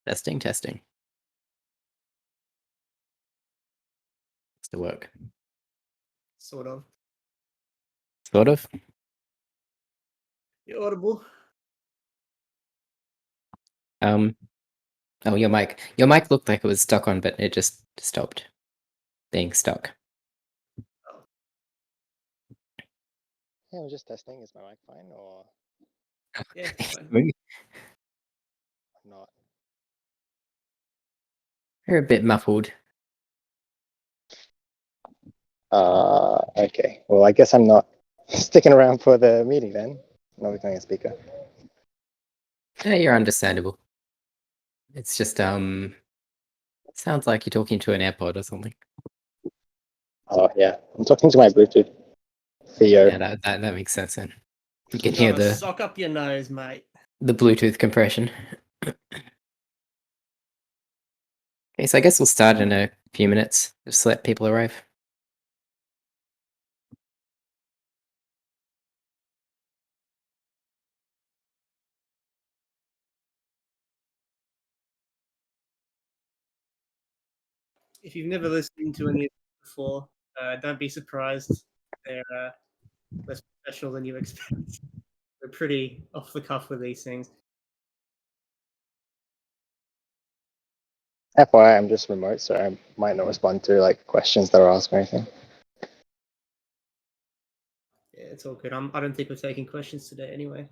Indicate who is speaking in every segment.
Speaker 1: Testing, testing. It's to work.
Speaker 2: Sort of.
Speaker 1: Sort of.
Speaker 2: You're audible.
Speaker 1: Oh, your mic. Your mic looked like it was stuck on, but it just stopped being stuck.
Speaker 3: Yeah, I'm just testing. Is my mic fine or
Speaker 2: Yeah, it's fine.
Speaker 3: not?
Speaker 1: You're a bit muffled.
Speaker 3: Okay. Well, I guess I'm not sticking around for the meeting then. Not becoming a speaker.
Speaker 1: Yeah, you're understandable. It's just sounds like you're talking to an AirPod or something.
Speaker 3: Oh yeah, I'm talking to my Bluetooth. Theo.
Speaker 1: Yeah, that makes sense then. You can hear
Speaker 2: Gotta
Speaker 1: the
Speaker 2: sock up your nose, mate.
Speaker 1: Bluetooth compression. Okay, so I guess we'll start in a few minutes. Just let people arrive.
Speaker 2: If you've never listened to any of them before, don't be surprised. They're less professional than you expect. We're pretty off the cuff with these things.
Speaker 3: FYI, I'm just remote, so I might not respond to like questions that are asked or anything.
Speaker 2: Yeah, it's all good. I don't think we're taking questions today anyway.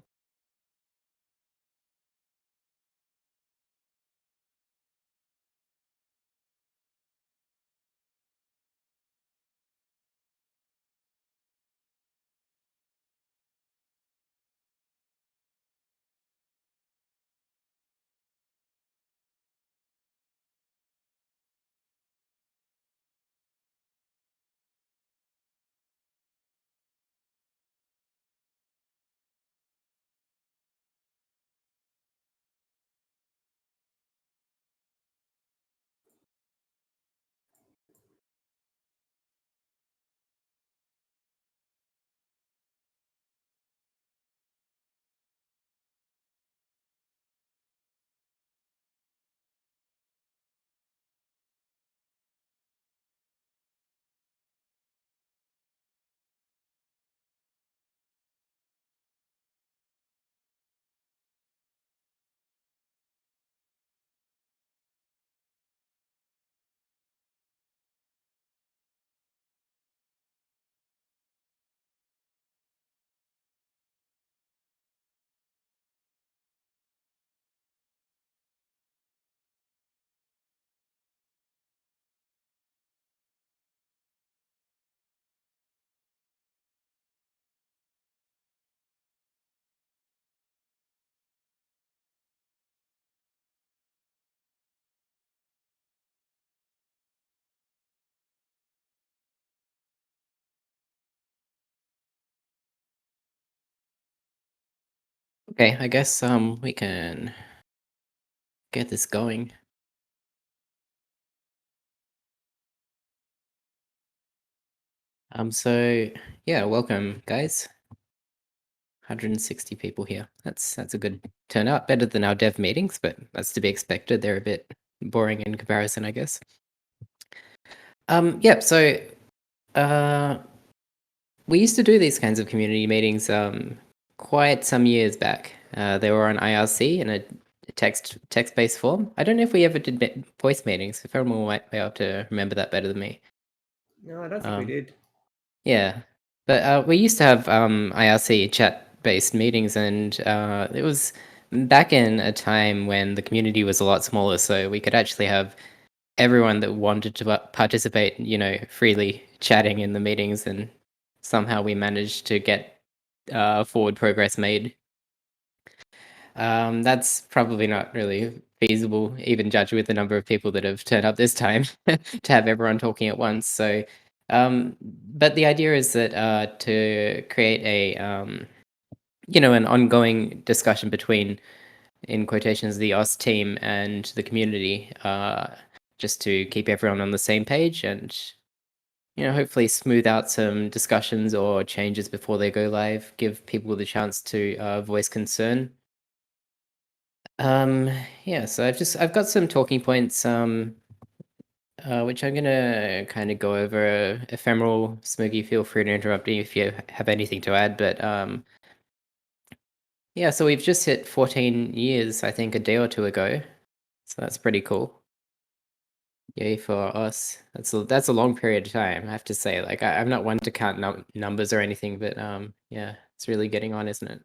Speaker 1: Okay, I guess we can get this going. So yeah, welcome guys. 160 people here. That's a good turnout. Better than our dev meetings, but that's to be expected. They're a bit boring in comparison, I guess. Yep. So we used to do these kinds of community meetings quite some years back. They were on IRC in a text-based form. I don't know if we ever did voice meetings. If everyone might be able to remember that better than me.
Speaker 2: No, I don't think we did.
Speaker 1: Yeah, but we used to have IRC chat-based meetings, and it was back in a time when the community was a lot smaller, so we could actually have everyone that wanted to participate, freely chatting in the meetings, and somehow we managed to get forward progress made. That's probably not really feasible, even judged with the number of people that have turned up this time, to have everyone talking at once. So, but the idea is that to create an ongoing discussion between, in quotations, the OS team and the community, just to keep everyone on the same page and, hopefully smooth out some discussions or changes before they go live, give people the chance to voice concern. Yeah, so I've got some talking points, which I'm gonna kind of go over. Ephemeral, Smoogie, feel free to interrupt me if you have anything to add. But yeah, so we've just hit 14 years, I think, a day or two ago. So that's pretty cool. Yay for us. That's a long period of time, I have to say. Like I'm not one to count numbers or anything, but yeah, it's really getting on, isn't it?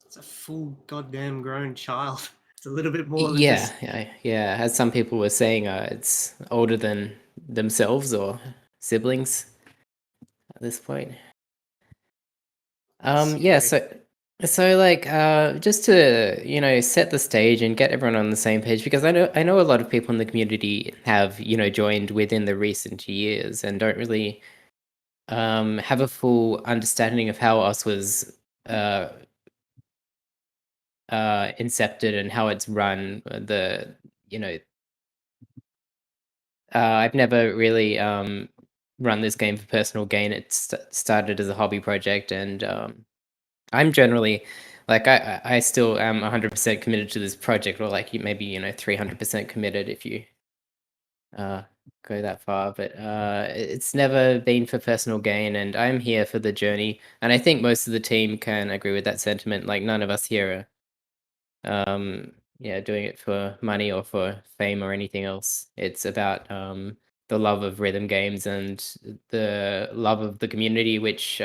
Speaker 2: It's a full goddamn grown child. It's a little bit more than
Speaker 1: Yeah,
Speaker 2: this.
Speaker 1: yeah. As some people were saying, it's older than themselves or siblings at this point. Yeah,
Speaker 2: Scary.
Speaker 1: so like just to, set the stage and get everyone on the same page, because I know a lot of people in the community have, joined within the recent years and don't really have a full understanding of how us was uh incepted and how it's run. You know, I've never really run this game for personal gain. It started as a hobby project, and I'm generally like I still am 100% committed to this project, or like maybe 300% committed if you uh go that far. But it's never been for personal gain, and I'm here for the journey. And I think most of the team can agree with that sentiment. Like none of us here yeah, doing it for money or for fame or anything else. It's about the love of rhythm games and the love of the community, which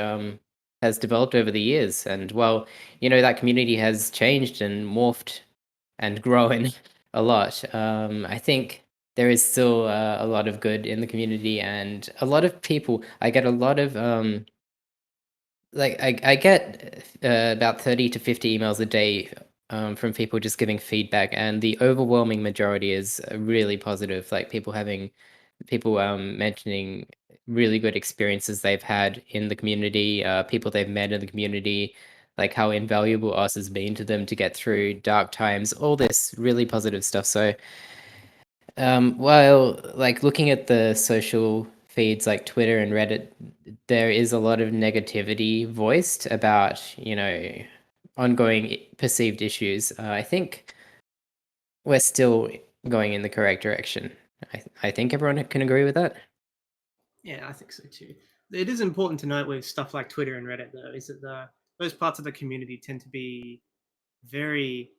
Speaker 1: has developed over the years. And well, that community has changed and morphed and grown a lot. I think there is still a lot of good in the community, and a lot of people. I get a lot of like I get about 30 to 50 emails a day from people just giving feedback, and the overwhelming majority is really positive. Like people mentioning really good experiences they've had in the community, people they've met in the community, like how invaluable us has been to them to get through dark times, all this really positive stuff. So while like looking at the social feeds like Twitter and Reddit, there is a lot of negativity voiced about, ongoing perceived issues. I think we're still going in the correct direction. I think everyone can agree with that.
Speaker 2: Yeah, I think so too. It is important to note with stuff like Twitter and Reddit, though, is that those parts of the community tend to be very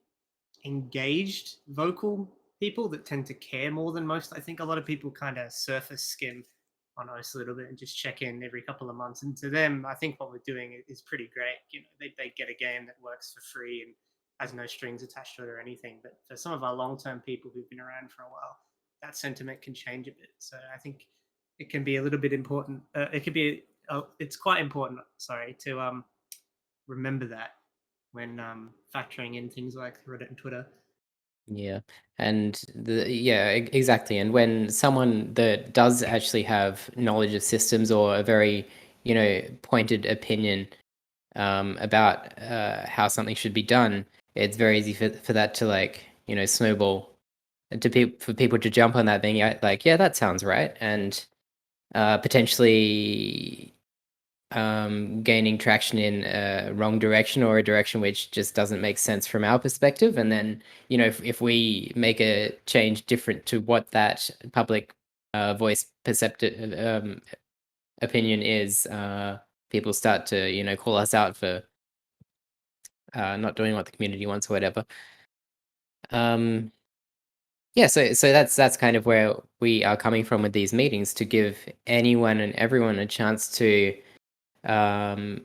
Speaker 2: engaged, vocal people that tend to care more than most. I think a lot of people kind of surface skim on us a little bit and just check in every couple of months. And to them, I think what we're doing is pretty great. They get a game that works for free and has no strings attached to it or anything. But for some of our long-term people who've been around for a while, that sentiment can change a bit. So I think it can be a little bit important. It could be. It's quite important. Sorry to remember that when factoring in things like Reddit and Twitter.
Speaker 1: Yeah. And exactly. And when someone that does actually have knowledge of systems or a very, pointed opinion about how something should be done, it's very easy for that to like, snowball and for people to jump on that being like, yeah, that sounds right. And potentially gaining traction in a wrong direction or a direction which just doesn't make sense from our perspective. And then, if we make a change different to what that public voice perceptive opinion is, people start to, call us out for not doing what the community wants or whatever. Yeah, so that's kind of where we are coming from with these meetings, to give anyone and everyone a chance to um,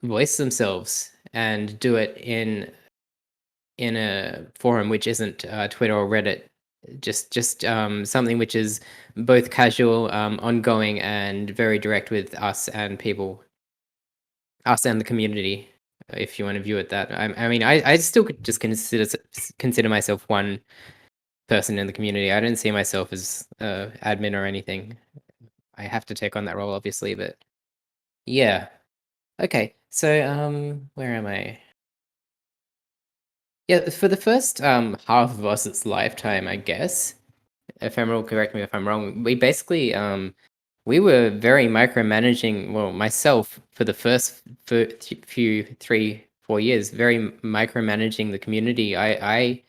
Speaker 1: voice themselves and do it in a forum which isn't Twitter or Reddit. Just something which is both casual, ongoing, and very direct with us and people, us and the community. If you want to view it that, I mean, I still could just consider myself one person in the community. I don't see myself as admin or anything. I have to take on that role, obviously, but yeah. Okay, so where am I? Yeah, for the first half of us, lifetime, I guess. Ephemeral, correct me if I'm wrong. We basically we were very micromanaging. Well, myself for the first few 3-4 years, very micromanaging the community. I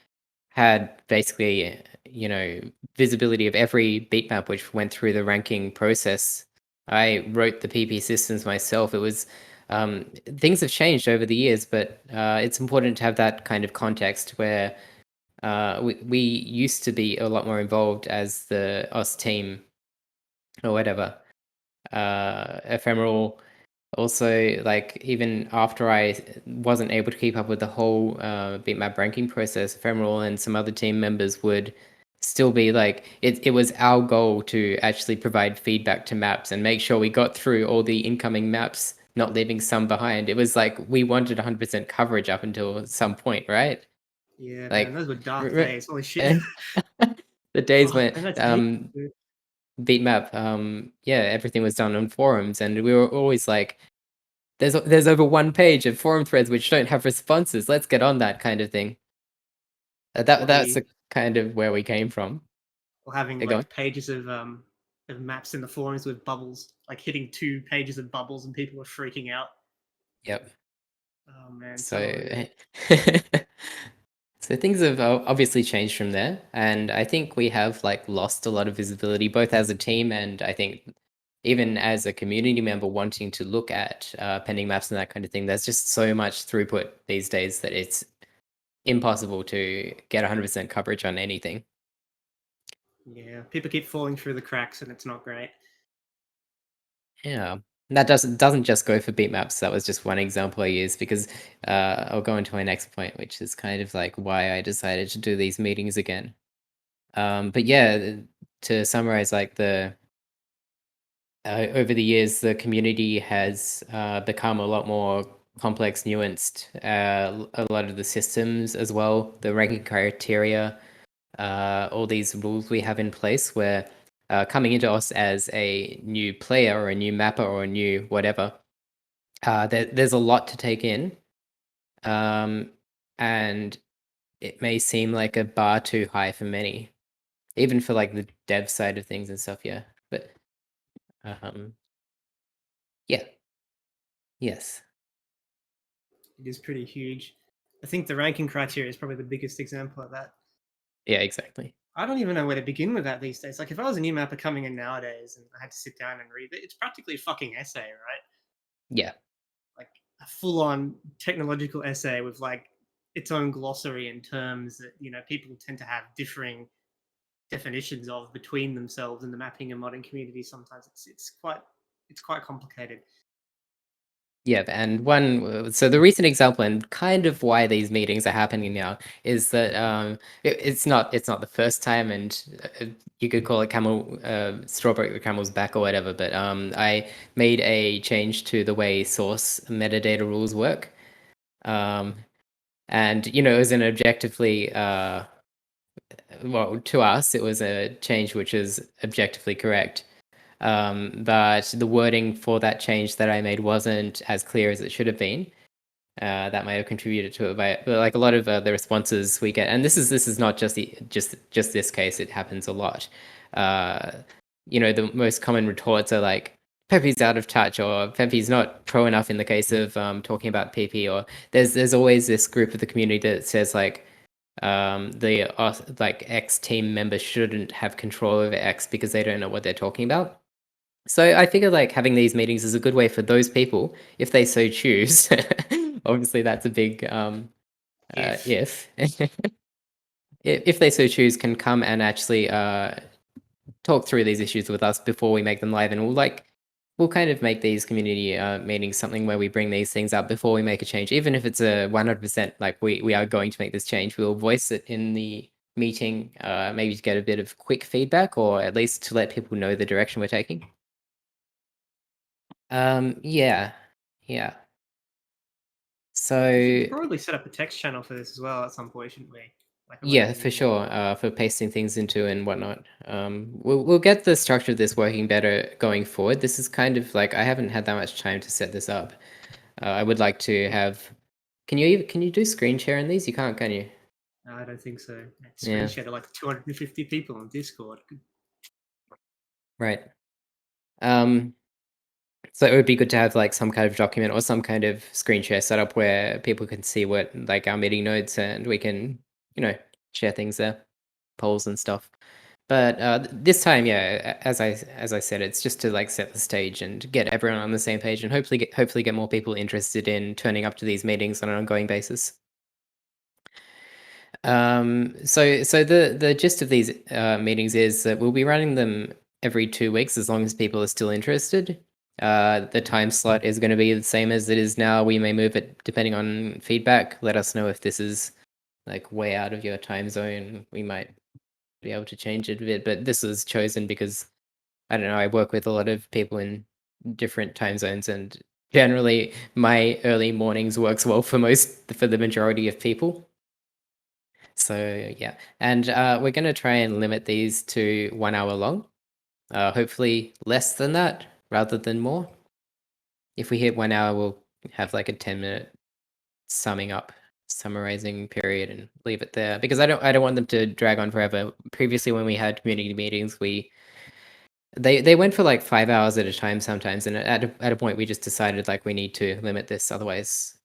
Speaker 1: had basically, visibility of every beat map which went through the ranking process. I wrote the PP systems myself. It was things have changed over the years, but it's important to have that kind of context where we used to be a lot more involved as the OS team or whatever. Ephemeral also, like, even after I wasn't able to keep up with the whole bitmap ranking process, Ephemeral and some other team members would still be like, it was our goal to actually provide feedback to maps and make sure we got through all the incoming maps, not leaving some behind. It was like we wanted 100% coverage up until some point, right?
Speaker 2: Yeah, man,
Speaker 1: Like,
Speaker 2: those were dark
Speaker 1: r-
Speaker 2: days. Holy shit.
Speaker 1: the days
Speaker 2: Oh,
Speaker 1: when
Speaker 2: and that's ages ago.
Speaker 1: Beatmap, yeah, everything was done on forums, and we were always like, there's over one page of forum threads which don't have responses. Let's get on that kind of thing. That's
Speaker 2: Or
Speaker 1: the kind of where we came from.
Speaker 2: having
Speaker 1: Yeah, go on.
Speaker 2: like pages of maps in the forums with bubbles, like hitting 2 pages of bubbles, and people were freaking out.
Speaker 1: Yep.
Speaker 2: Oh man,
Speaker 1: So,
Speaker 2: tunnel
Speaker 1: so things have obviously changed from there, and I think we have like lost a lot of visibility, both as a team and I think even as a community member wanting to look at pending maps and that kind of thing. There's just so much throughput these days that it's impossible to get 100% coverage on anything.
Speaker 2: Yeah, people keep falling through the cracks, and it's not great.
Speaker 1: Yeah. That doesn't just go for beat maps. That was just one example I used because I'll go into my next point, which is kind of like why I decided to do these meetings again. But yeah, to summarize, like the over the years, the community has become a lot more complex, nuanced. A lot of the systems as well, the ranking criteria, all these rules we have in place where coming into us as a new player or a new mapper or a new whatever, there's a lot to take in. And it may seem like a bar too high for many, even for like the dev side of things and stuff. Yeah. But yeah. Yes.
Speaker 2: It is pretty huge. I think the ranking criteria is probably the biggest example of that.
Speaker 1: Yeah, exactly.
Speaker 2: I don't even know where to begin with that these days. Like, if I was a new mapper coming in nowadays and I had to sit down and read it, it's practically a fucking essay, right?
Speaker 1: Yeah.
Speaker 2: Like a full-on technological essay with like its own glossary and terms that people tend to have differing definitions of between themselves in the mapping and modding community. Sometimes it's quite complicated.
Speaker 1: Yeah, and so the recent example and kind of why these meetings are happening now is that it's not the first time, and you could call it strawberry camel's back or whatever. But I made a change to the way source metadata rules work, and it was an objectively well, to us it was a change which is objectively correct. But the wording for that change that I made wasn't as clear as it should have been. That might have contributed to it, but like a lot of the responses we get, and this is not just just this case. It happens a lot. The most common retorts are like, Pepe's out of touch, or Pepe's not pro enough in the case of talking about PP, or there's always this group of the community that says like the like X team members shouldn't have control over X because they don't know what they're talking about. So I figure like having these meetings is a good way for those people, if they so choose. Obviously, that's a big if. If they so choose, can come and actually talk through these issues with us before we make them live, and we'll kind of make these community meetings something where we bring these things up before we make a change, even if it's a 100% like we are going to make this change. We'll voice it in the meeting, maybe to get a bit of quick feedback, or at least to let people know the direction we're taking. Yeah. So
Speaker 2: We should probably set up a text channel for this as well at some point, shouldn't we? Like
Speaker 1: yeah, for sure. For pasting things into and whatnot. We'll get the structure of this working better going forward. This is kind of like I haven't had that much time to set this up. I would like to have. Can you do screen share in these? You can't, can you?
Speaker 2: No, I don't think so.
Speaker 1: Yeah.
Speaker 2: Screen share to like 250 people on Discord.
Speaker 1: Right. So it would be good to have like some kind of document or some kind of screen share set up where people can see what like our meeting notes, and we can, share things there, polls and stuff. But this time, yeah, as I said, it's just to like set the stage and get everyone on the same page, and hopefully get more people interested in turning up to these meetings on an ongoing basis. So the gist of these meetings is that we'll be running them every 2 weeks as long as people are still interested. The time slot is going to be the same as it is now. We may move it depending on feedback. Let us know if this is like way out of your time zone. We might be able to change it a bit, but this was chosen because I don't know, I work with a lot of people in different time zones, and generally my early mornings works well for the majority of people. So yeah, and we're going to try and limit these to 1 hour long. Hopefully less than that rather than more. If we hit 1 hour, we'll have like a 10-minute summarizing period and leave it there, because I don't want them to drag on forever. Previously, when we had community meetings, they went for like 5 hours at a time sometimes, and at a point we just decided like we need to limit this, otherwise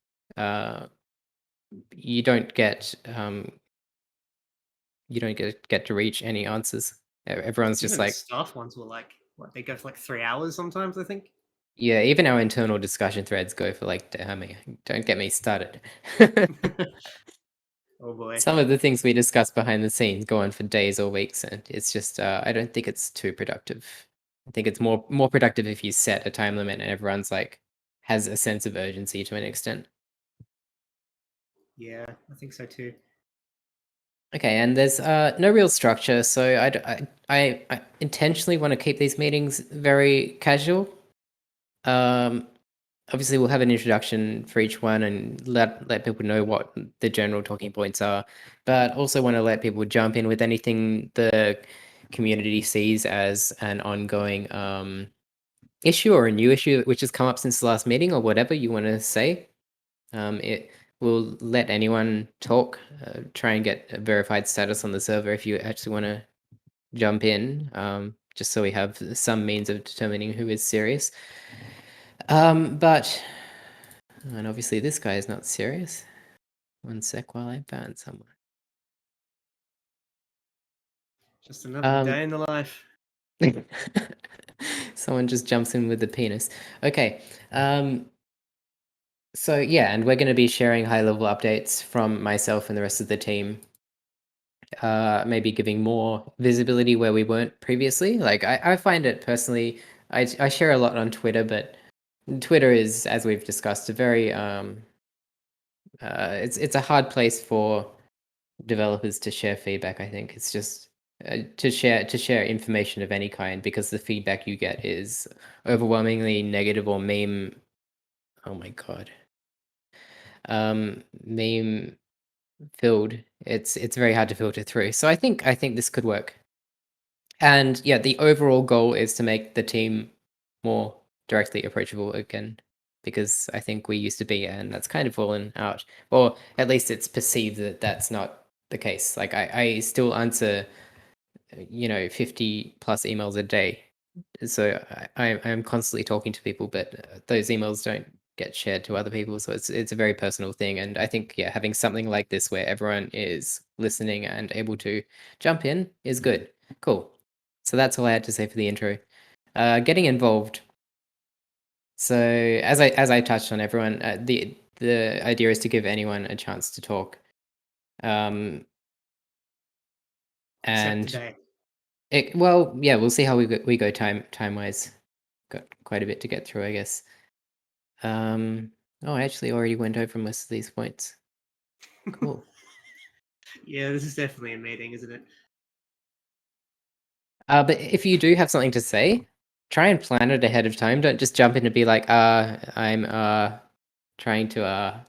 Speaker 1: you don't get to reach any answers. Everyone's just
Speaker 2: Even the
Speaker 1: like,
Speaker 2: staff ones were like, what, they go for like 3 hours sometimes, I think.
Speaker 1: yeah, even our internal discussion threads go for like, damn me, don't get me started.
Speaker 2: Oh boy.
Speaker 1: Some of the things we discuss behind the scenes go on for days or weeks, and it's just I don't think it's too productive. I think it's more productive if you set a time limit and everyone's like has a sense of urgency to an extent.
Speaker 2: Yeah, I think so too.
Speaker 1: Okay, and there's no real structure, so I intentionally want to keep these meetings very casual. Obviously, we'll have an introduction for each one and let people know what the general talking points are, but also want to let people jump in with anything the community sees as an ongoing issue or a new issue which has come up since the last meeting, or whatever you want to say. It will let anyone talk, try and get a verified status on the server if you actually want to jump in, just so we have some means of determining who is serious. But, and obviously this guy is not serious. One sec while I ban someone.
Speaker 2: Just another day in the life.
Speaker 1: Someone just jumps in with the penis. Okay. So yeah, and we're going to be sharing high-level updates from myself and the rest of the team. Maybe giving more visibility where we weren't previously. Like I find it personally, I share a lot on Twitter, but Twitter is, as we've discussed, a very it's a hard place for developers to share feedback. I think it's just to share information of any kind, because the feedback you get is overwhelmingly negative or meme. Oh my god, meme filled. It's very hard to filter through. So I think this could work. And yeah, the overall goal is to make the team more directly approachable again, because I think we used to be, and that's kind of fallen out. Or at least it's perceived that that's not the case. Like I still answer, 50 plus emails a day. So I'm constantly talking to people, but those emails don't get shared to other people. So it's a very personal thing. And I think, yeah, having something like this where everyone is listening and able to jump in is good. Cool. So that's all I had to say for the intro. Getting involved. So as I touched on, everyone, the idea is to give anyone a chance to talk.
Speaker 2: Except
Speaker 1: And
Speaker 2: today.
Speaker 1: well, yeah, we'll see how we go time wise. Got quite a bit to get through, I guess. I actually already went over most of these points. Cool.
Speaker 2: Yeah, this is definitely a meeting, isn't it?
Speaker 1: But if you do have something to say, try and plan it ahead of time. Don't just jump in and be like, I'm trying to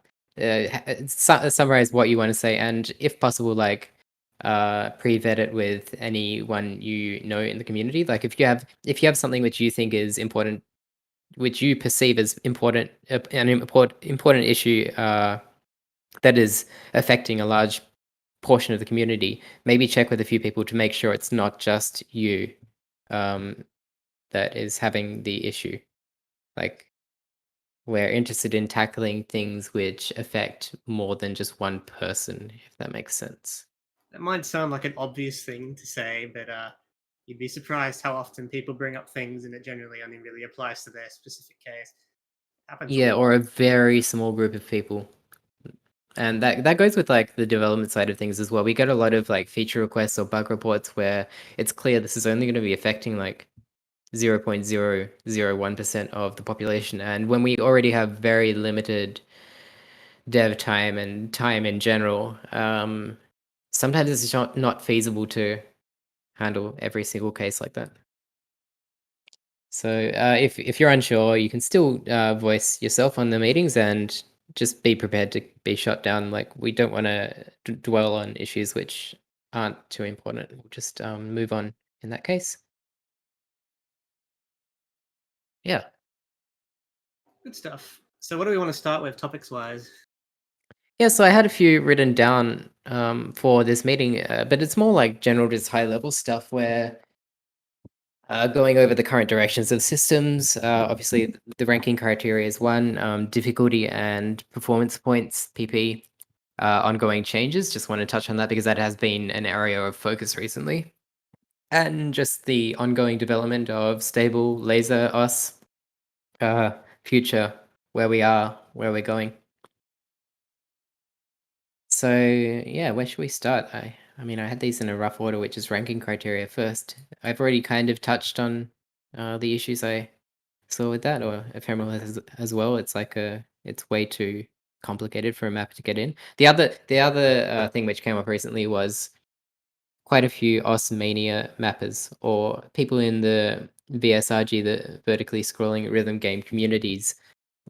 Speaker 1: summarize what you want to say, and if possible, like pre-vet it with anyone you know in the community. Like if you have something which you think is important, which you perceive as important, an important issue that is affecting a large portion of the community, maybe check with a few people to make sure it's not just you that is having the issue. Like, we're interested in tackling things which affect more than just one person, if that makes sense.
Speaker 2: That might sound like an obvious thing to say, but you'd be surprised how often people bring up things and it generally only really applies to their specific case. Happens a
Speaker 1: Yeah,
Speaker 2: lot.
Speaker 1: or a very small group of people. And that goes with like the development side of things as well. We get a lot of like feature requests or bug reports where it's clear this is only going to be affecting like 0.001% of the population. And when we already have very limited dev time and time in general, sometimes it's not feasible to handle every single case like that. So if you're unsure, you can still voice yourself on the meetings and just be prepared to be shot down. Like we don't want to dwell on issues which aren't too important. We'll just move on in that case. Yeah.
Speaker 2: Good stuff. So, what do we want to start with topics wise?
Speaker 1: Yeah, so I had a few written down for this meeting, but it's more like general, just high level stuff where going over the current directions of systems. Obviously, the ranking criteria is one, difficulty and performance points, PP, ongoing changes. Just want to touch on that because that has been an area of focus recently. And just the ongoing development of stable laser OS, future, where we are, where we're going. So yeah, where should we start? I mean, I had these in a rough order, which is ranking criteria first. I've already kind of touched on the issues I saw with that, or ephemeral as well. It's like it's way too complicated for a map to get in. The other thing which came up recently was quite a few Osmania mappers or people in the VSRG, the vertically scrolling rhythm game communities,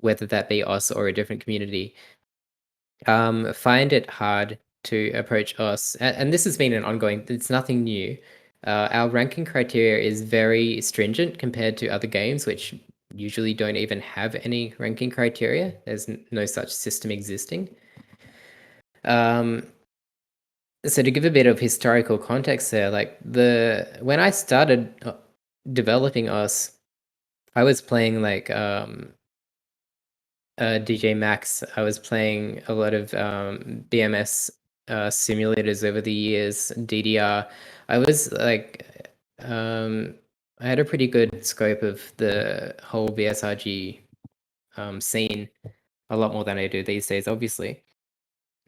Speaker 1: whether that be OS or a different community, find it hard to approach us. And this has been an ongoing, it's nothing new. Our ranking criteria is very stringent compared to other games, which usually don't even have any ranking criteria. There's no such system existing. So to give a bit of historical context there, like when I started developing us, I was playing like DJ Max. I was playing a lot of BMS simulators over the years, DDR. I was like, I had a pretty good scope of the whole VSRG scene, a lot more than I do these days, obviously.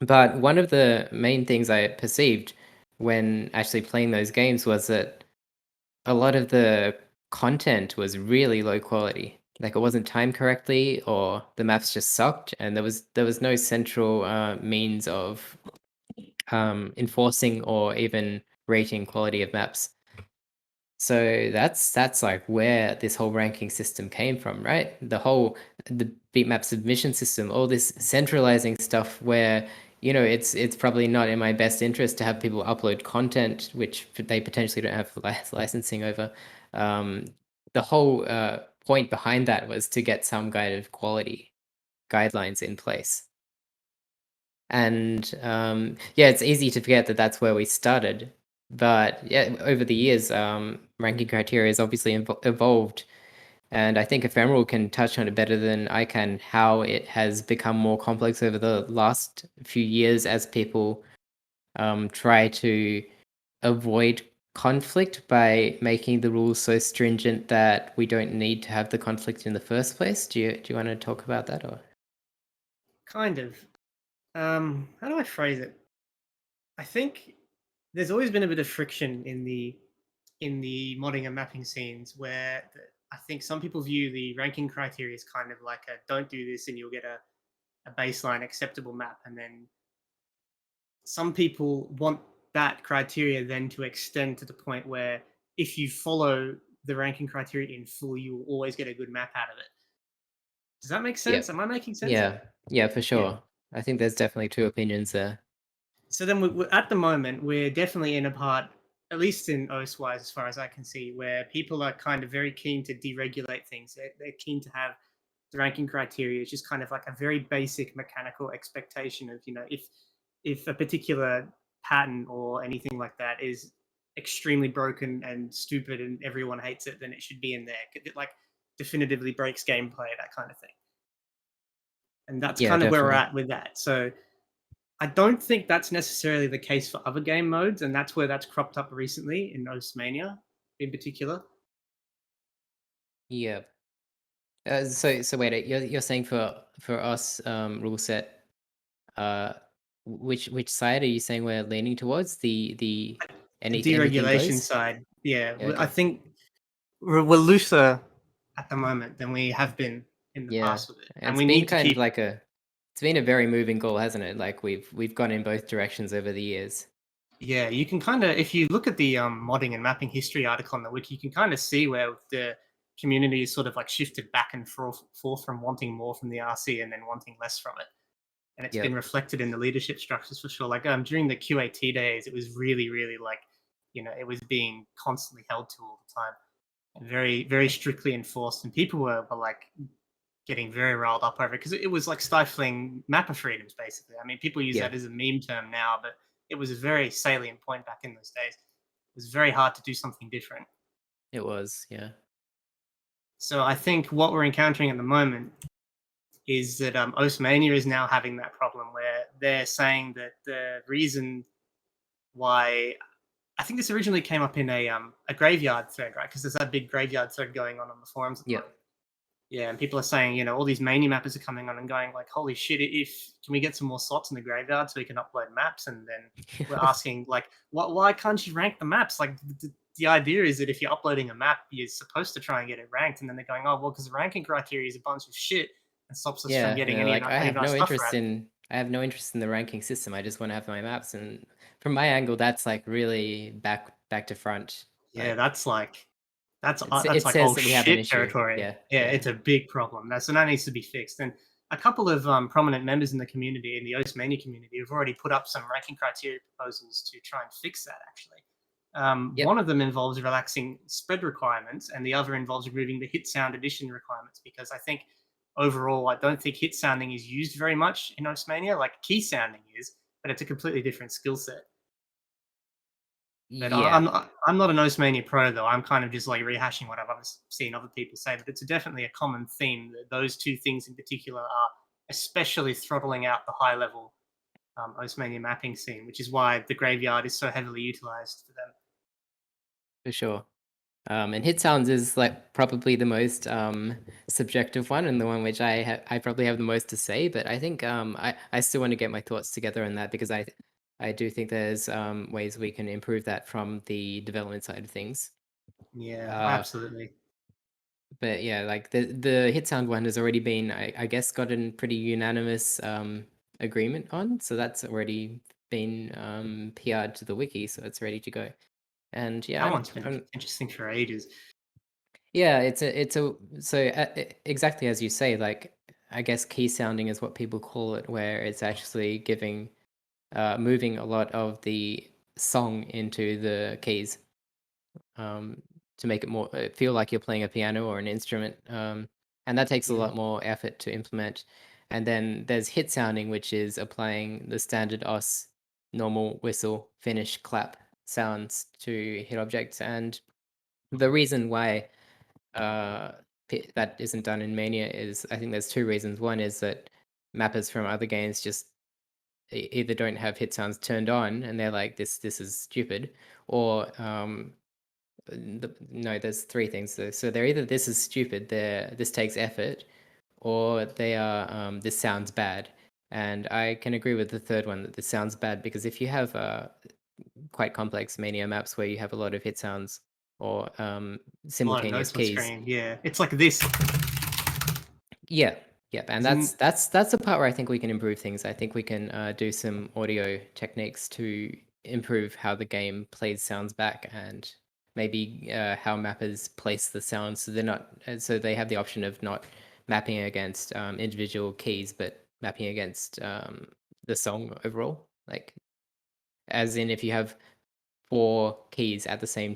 Speaker 1: But one of the main things I perceived when actually playing those games was that a lot of the content was really low quality. Like it wasn't timed correctly, or the maps just sucked, and there was no central means of enforcing or even rating quality of maps. So that's like where this whole ranking system came from, right? The beatmap submission system, all this centralizing stuff where it's probably not in my best interest to have people upload content which they potentially don't have licensing over. The whole point behind that was to get some kind of quality guidelines in place. And yeah, it's easy to forget that that's where we started. But yeah, over the years, ranking criteria has obviously evolved. And I think Ephemeral can touch on it better than I can, how it has become more complex over the last few years as people try to avoid conflict by making the rules so stringent that we don't need to have the conflict in the first place. Do you want to talk about that, or?
Speaker 2: Kind of. How do I phrase it? I think there's always been a bit of friction in the modding and mapping scenes where I think some people view the ranking criteria as kind of like a don't do this and you'll get a baseline acceptable map, and then some people want that criteria then to extend to the point where if you follow the ranking criteria in full, you will always get a good map out of it. Does that make
Speaker 1: Yeah.
Speaker 2: sense? Am I making sense?
Speaker 1: Yeah, for sure. I think there's definitely two opinions there.
Speaker 2: So then, at the moment, we're definitely in a part, at least in OSWise, as far as I can see, where people are kind of very keen to deregulate things. They're keen to have the ranking criteria is just kind of like a very basic mechanical expectation of, if a particular pattern or anything like that is extremely broken and stupid and everyone hates it, then it should be in there. It like definitively breaks gameplay, that kind of thing. And that's
Speaker 1: Yeah,
Speaker 2: kind of where we're
Speaker 1: definitely.
Speaker 2: at with that. So I don't think that's necessarily the case for other game modes, and that's where that's cropped up recently in Osmania in particular.
Speaker 1: Yeah. So wait, you're saying for us rule set, uh, which side are you saying we're leaning towards? The
Speaker 2: The
Speaker 1: anything
Speaker 2: deregulation
Speaker 1: goes?
Speaker 2: side, yeah,
Speaker 1: Yeah,
Speaker 2: I
Speaker 1: okay.
Speaker 2: think we're looser at the moment than we have been in the
Speaker 1: Yeah,
Speaker 2: past with it, and
Speaker 1: it's
Speaker 2: we
Speaker 1: been
Speaker 2: need to
Speaker 1: kind of
Speaker 2: keep.
Speaker 1: like it's been a very moving goal, hasn't it? Like we've gone in both directions over the years.
Speaker 2: Yeah, you can kind of, if you look at the modding and mapping history article on the wiki, you can kind of see where the community is sort of like shifted back and forth from wanting more from the RC and then wanting less from it. And it's been
Speaker 1: Yep.
Speaker 2: reflected in the leadership structures for sure. Like during the QAT days, it was really, really like, it was being constantly held to all the time and very, very strictly enforced. And people were like getting very riled up over it because it was like stifling mapper freedoms, basically. I mean, people use
Speaker 1: Yeah,
Speaker 2: that as a meme term now, but it was a very salient point back in those days. It was very hard to do something different.
Speaker 1: it was. Yeah.
Speaker 2: So I think what we're encountering at the moment is that Oastmania is now having that problem where they're saying that the reason why, I think this originally came up in a graveyard thread, right? Because there's that big graveyard thread going on the forums at the
Speaker 1: Yep.
Speaker 2: moment. Yeah, and people are saying, all these mania mappers are coming on and going like, holy shit, if can we get some more slots in the graveyard so we can upload maps? And then we're asking like, why can't you rank the maps? Like the idea is that if you're uploading a map, you're supposed to try and get it ranked. And then they're going, oh well, because the ranking criteria is a bunch of shit and stops us from
Speaker 1: Yeah,
Speaker 2: getting
Speaker 1: they're like,
Speaker 2: any of our stuff right.
Speaker 1: I have no interest in the ranking system. I just want to have my maps, and from my angle, that's like really back to front.
Speaker 2: Yeah,
Speaker 1: Like
Speaker 2: that's like that's
Speaker 1: it
Speaker 2: like
Speaker 1: says
Speaker 2: oh
Speaker 1: that we have an
Speaker 2: shit
Speaker 1: issue.
Speaker 2: territory.
Speaker 1: Yeah,
Speaker 2: Yeah,
Speaker 1: yeah,
Speaker 2: it's a big problem. That needs to be fixed. And a couple of prominent members in the community, in the Oastmania community, have already put up some ranking criteria proposals to try and fix that. Actually,
Speaker 1: yep,
Speaker 2: one of them involves relaxing spread requirements, and the other involves removing the hit sound addition requirements. Because I think overall, I don't think hit sounding is used very much in Oastmania. Like key sounding is, but it's a completely different skill set. But
Speaker 1: yeah,
Speaker 2: I'm not an Oastmania pro though. I'm kind of just like rehashing what I've seen other people say. But it's definitely a common theme that those two things in particular are especially throttling out the high level Oastmania mapping scene, which is why the graveyard is so heavily utilized for them.
Speaker 1: for sure. And hit sounds is like probably the most subjective one, and the one which I probably have the most to say. But I think I still want to get my thoughts together on that because I do think there's ways we can improve that from the development side of things.
Speaker 2: Yeah,
Speaker 1: Uh,
Speaker 2: absolutely.
Speaker 1: but yeah, like the hit sound one has already been, I guess, gotten pretty unanimous agreement on. So that's already been PR'd to the wiki, so it's ready to go. And yeah,
Speaker 2: That one's been interesting for ages.
Speaker 1: yeah, it's a so exactly as you say, like I guess key sounding is what people call it, where it's actually giving moving a lot of the song into the keys. To make it more feel like you're playing a piano or an instrument. And that takes a
Speaker 2: Yeah,
Speaker 1: lot more effort to implement. And then there's hit sounding, which is applying the standard OS, normal, whistle, finish, clap sounds to hit objects. And the reason why that isn't done in Mania is I think there's two reasons. One is that mappers from other games just either don't have hit sounds turned on and they're like this is stupid, or no, there's three things. So they're either this is stupid, this takes effort, or they are this sounds bad. And I can agree with the third one that this sounds bad because if you have quite complex Mania maps where you have a lot of hit sounds or
Speaker 2: a lot of
Speaker 1: simultaneous
Speaker 2: notes on
Speaker 1: keys,
Speaker 2: screen. Yeah, it's like this.
Speaker 1: yeah, yeah, and
Speaker 2: Isn't
Speaker 1: that's the part where I think we can improve things. I think we can do some audio techniques to improve how the game plays sounds back and maybe how mappers place the sounds so they're not so they have the option of not mapping against individual keys but mapping against the song overall. Like as in if you have four keys at the same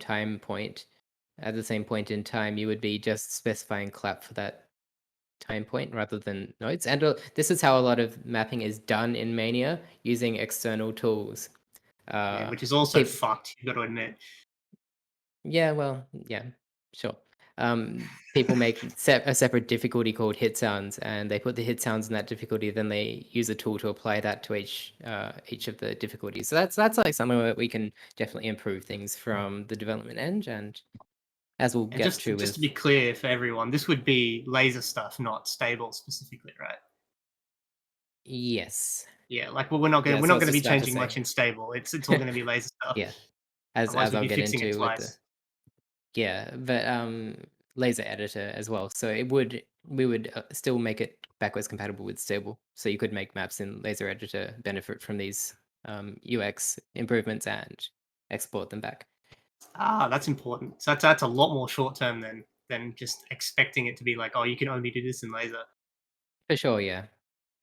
Speaker 1: at the same point in time, you would be just specifying clap for that time point rather than nodes. And this is how a lot of mapping is done in Mania using external tools.
Speaker 2: yeah,
Speaker 1: Uh,
Speaker 2: which is also
Speaker 1: peop-
Speaker 2: fucked. You got to admit.
Speaker 1: yeah, well, yeah, sure. people make a separate difficulty called hit sounds, and they put the hit sounds in that difficulty. Then they use a tool to apply that to each of the difficulties. So that's like something that we can definitely improve things from the development end, and as we'll
Speaker 2: And
Speaker 1: get
Speaker 2: just
Speaker 1: to
Speaker 2: to
Speaker 1: with
Speaker 2: be clear for everyone, this would be laser stuff, not stable specifically, right?
Speaker 1: yes,
Speaker 2: Yeah, like we're not
Speaker 1: yeah.
Speaker 2: gonna
Speaker 1: So I was
Speaker 2: be
Speaker 1: just about to
Speaker 2: changing much
Speaker 1: say,
Speaker 2: in stable. It's all gonna be laser stuff.
Speaker 1: yeah, as
Speaker 2: Otherwise, we'd
Speaker 1: I'll
Speaker 2: be
Speaker 1: get
Speaker 2: fixing it
Speaker 1: into with the
Speaker 2: twice.
Speaker 1: yeah, but laser editor as well. So we would still make it backwards compatible with stable. So you could make maps in laser editor, benefit from these UX improvements, and export them back.
Speaker 2: Ah, that's important. So that's a lot more short term than just expecting it to be like, oh, you can only do this in laser.
Speaker 1: For sure, yeah.